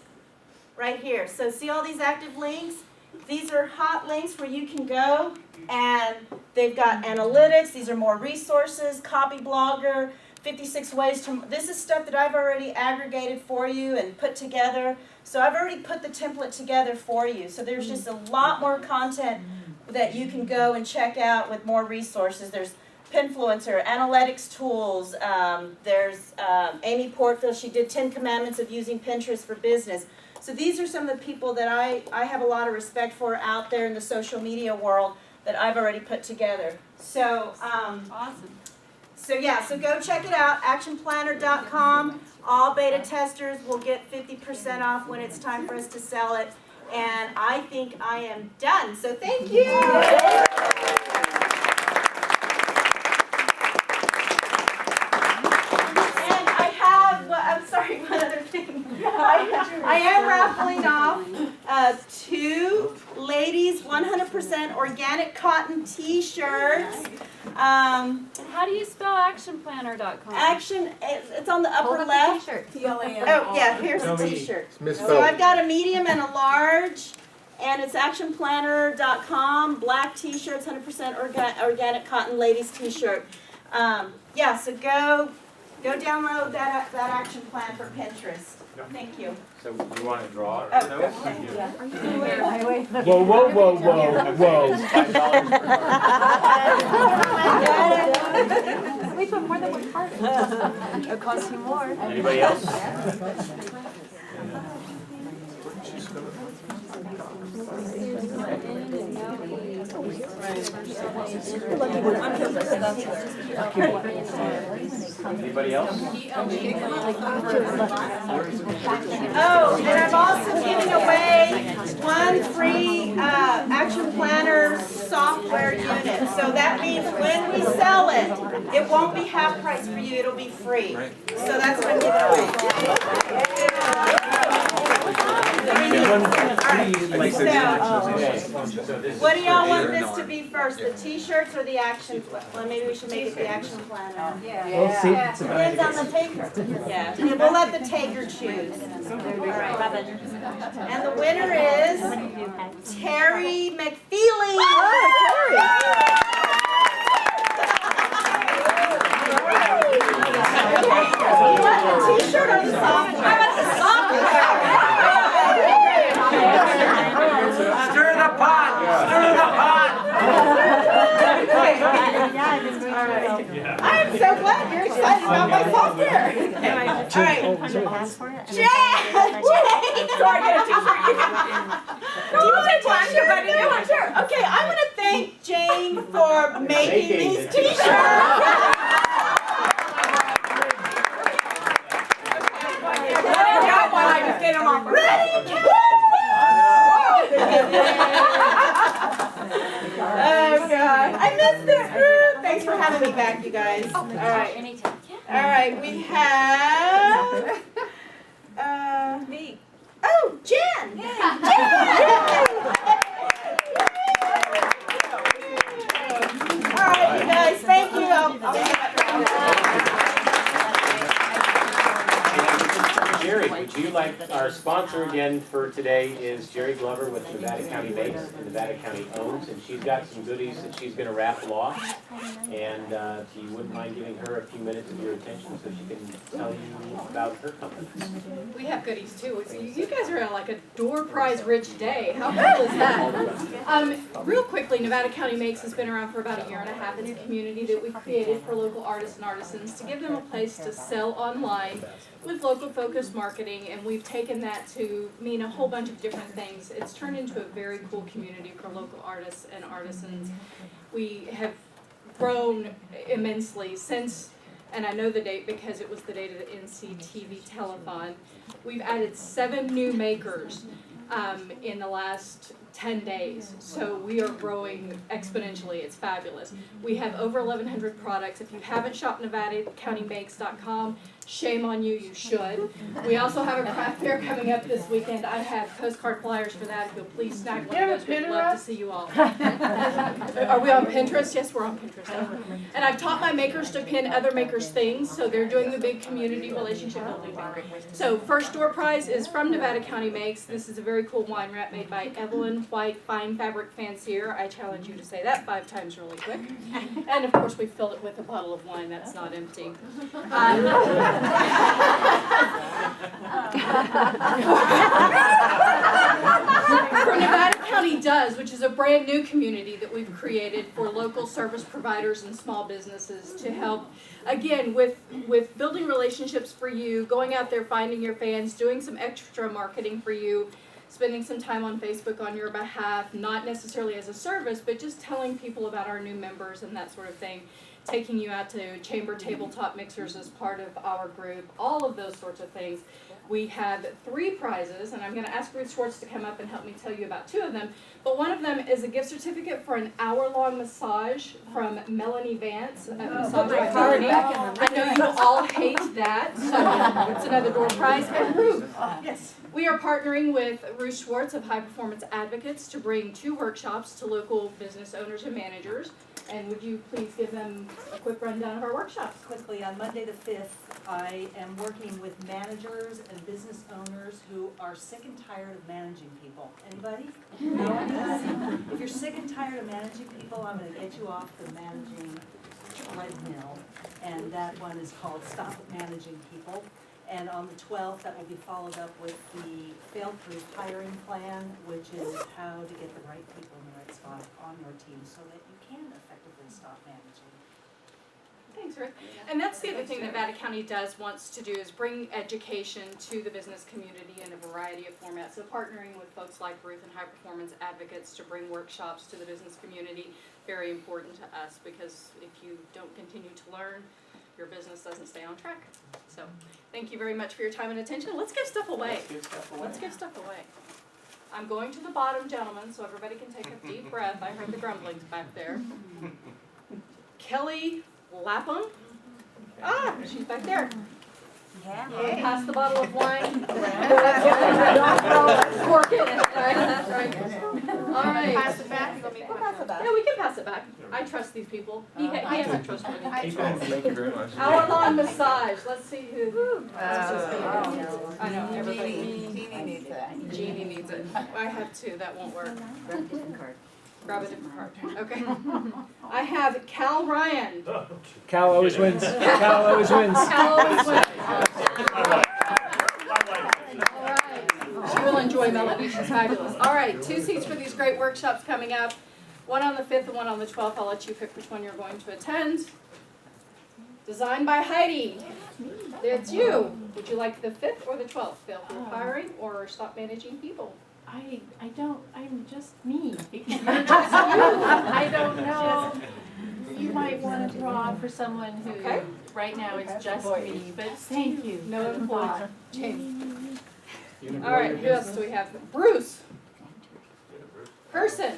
right here. So see all these active links? These are hot links where you can go, and they've got analytics. These are more resources, Copy Blogger, 56 ways to, this is stuff that I've already aggregated for you and put together. So I've already put the template together for you. So there's just a lot more content that you can go and check out with more resources. There's Pinfluencer, analytics tools, there's Amy Portfield, she did 10 Commandments of Using Pinterest for Business. So these are some of the people that I have a lot of respect for out there in the social media world that I've already put together. So, Awesome. so yeah, so go check it out, actionplanner.com. All beta testers will get 50% off when it's time for us to sell it. And I think I am done, so thank you. And I have, well, I'm sorry, one other thing. I am raffling off 2 ladies 100% organic cotton t-shirts. How do you spell actionplanner.com? Action, it's on the upper Hold up left. the t-shirt. Oh, yeah, here's the t-shirt. It's misspelled. So I've got a medium and a large, and it's actionplanner.com, black t-shirts, 100% organic cotton ladies t-shirt. Yeah, so go download that action plan for Pinterest. Thank you. So you want to draw? Oh, okay. Wait. Whoa, whoa, whoa, whoa, whoa. We put more than one card. It'll cost you more. Anybody else? Anybody else? Oh, and I'm also giving away 1 free Action Planner software unit. So that means when we sell it, it won't be half price for you, it'll be free. So that's what I'm giving away. What do y'all want this to be first, the t-shirts or the action, well, maybe we should make it the action planner. We'll see. Depends on the taker. Yeah, we'll let the taker choose. And the winner is Terry McFeely. You want the t-shirt or the software? How about the software? Stir the pot! Stir the pot! I'm so glad you're excited about my software. All right. Jay! Sorry, I got a t-shirt. Do you want a t-shirt? Sure. Okay, I want to thank Jane for making these t-shirts. Ready? Oh God, I missed it. Thanks for having me back, you guys. All right. All right, we have me. Oh, Jen. Jen. All right, you guys. Thank you. Jerry, would you like, our sponsor again for today is Jerry Glover with Nevada County Makes and Nevada County Owns, and she's got some goodies that she's going to raffle off. And if you wouldn't mind giving her a few minutes of your attention so she can tell you about her company. We have goodies too. You guys are on like a door prize rich day. How cool is that? Real quickly, Nevada County Makes has been around for about 1.5 years. It's a community that we created for local artists and artisans to give them a place to sell online with local focused marketing, and we've taken that to mean a whole bunch of different things. It's turned into a very cool community for local artists and artisans. We have grown immensely since, and I know the date because it was the date of the NCTV telethon. We've added 7 new makers in the last 10 days. So we are growing exponentially. It's fabulous. We have over 1,100 products. If you haven't shopped NevadaCountyMakes.com, shame on you, you should. We also have a craft fair coming up this weekend. I have postcard flyers for that. If you'll please snag one of those, we'd love to see you all. Are we on Pinterest? Yes, we're on Pinterest. And I've taught my makers to pin other makers' things, so they're doing the big community relationship building thing. So first door prize is from Nevada County Makes. This is a very cool wine wrap made by Evelyn White Fine Fabric Fancier. I challenge you to say that 5 times really quick. And of course we filled it with a bottle of wine that's not empty. For Nevada County Does, which is a brand new community that we've created for local service providers and small businesses to help, again, with building relationships for you, going out there, finding your fans, doing some extra marketing for you, spending some time on Facebook on your behalf, not necessarily as a service, but just telling people about our new members and that sort of thing, taking you out to chamber tabletop mixers as part of our group, all of those sorts of things. We have 3 prizes, and I'm going to ask Ruth Schwartz to come up and help me tell you about 2 of them. But one of them is a gift certificate for an hour-long massage from Melanie Vance at Massage by Tiffany. I know you all hate that, so it's another door prize. And Ruth, yes, we are partnering with Ruth Schwartz of High Performance Advocates to bring 2 workshops to local business owners and managers. And would you please give them a quick rundown of our workshops? Quickly, on Monday the 5th, I am working with managers and business owners who are sick and tired of managing people. Anybody? No? If you're sick and tired of managing people, I'm going to get you off the managing treadmill. And that one is called Stop Managing People. And on the 12th, that will be followed up with the fail-proof hiring plan, which is how to get the right people in the right spot on your team so that you can effectively stop managing. Thanks, Ruth. And that's the other thing that Nevada County Does wants to do is bring education to the business community in a variety of formats. So partnering with folks like Ruth and High Performance Advocates to bring workshops to the business community, very important to us because if you don't continue to learn, your business doesn't stay on track. So thank you very much for your time and attention. Let's give stuff away. Let's give stuff away. I'm going to the bottom, gentlemen, so everybody can take a deep breath. I heard the grumblings back there. Kelly Lapham. Ah, she's back there. Yeah. Pass the bottle of wine. Cork it. Right. All right. Pass it back. You want me to pass it back? Yeah, we can pass it back. I trust these people. He hasn't trusted me. Thank you very much. Hour-long massage. Let's see who. I know, everybody. Jeannie needs that. Jeannie needs it. I have 2. That won't work. Grab a different card. Grab a different card. Okay. I have Cal Ryan. Cal always wins. Cal always wins. Cal always wins. All right. She will enjoy Melody. She's fabulous. All right. 2 seats for these great workshops coming up. One on the 5th and one on the 12th. I'll let you pick which one you're going to attend. Designed by Heidi. It's you. Would you like the 5th or the 12th? Fail-proof hiring or stop managing people? I don't, I'm just me. Because you're just you. I don't know. You might want to draw for someone who, right now, it's just me, but thank you. No employees. James. All right, who else do we have? Bruce. Person.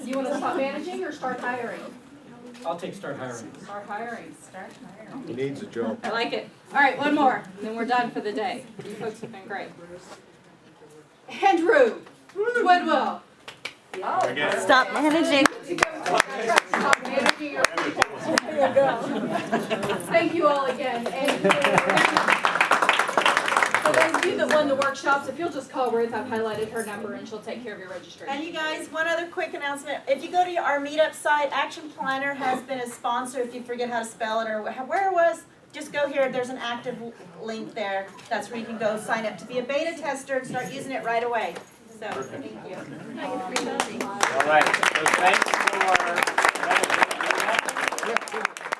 You want to stop managing or start hiring? I'll take start hiring. Start hiring. He needs a job. I like it. All right, one more, and then we're done for the day. You folks have been great. Andrew Twidwell. Stop managing. Stop managing your people. There you go. Thank you all again. And for those of you that won the workshops, if you'll just call Ruth, I've highlighted her number, and she'll take care of your registration. And you guys, one other quick announcement. If you go to our meetup site, Action Planner has been a sponsor. If you forget how to spell it or where it was, just go here. There's an active link there. That's where you can go sign up to be a beta tester and start using it right away. So, thank you. All right, so thanks for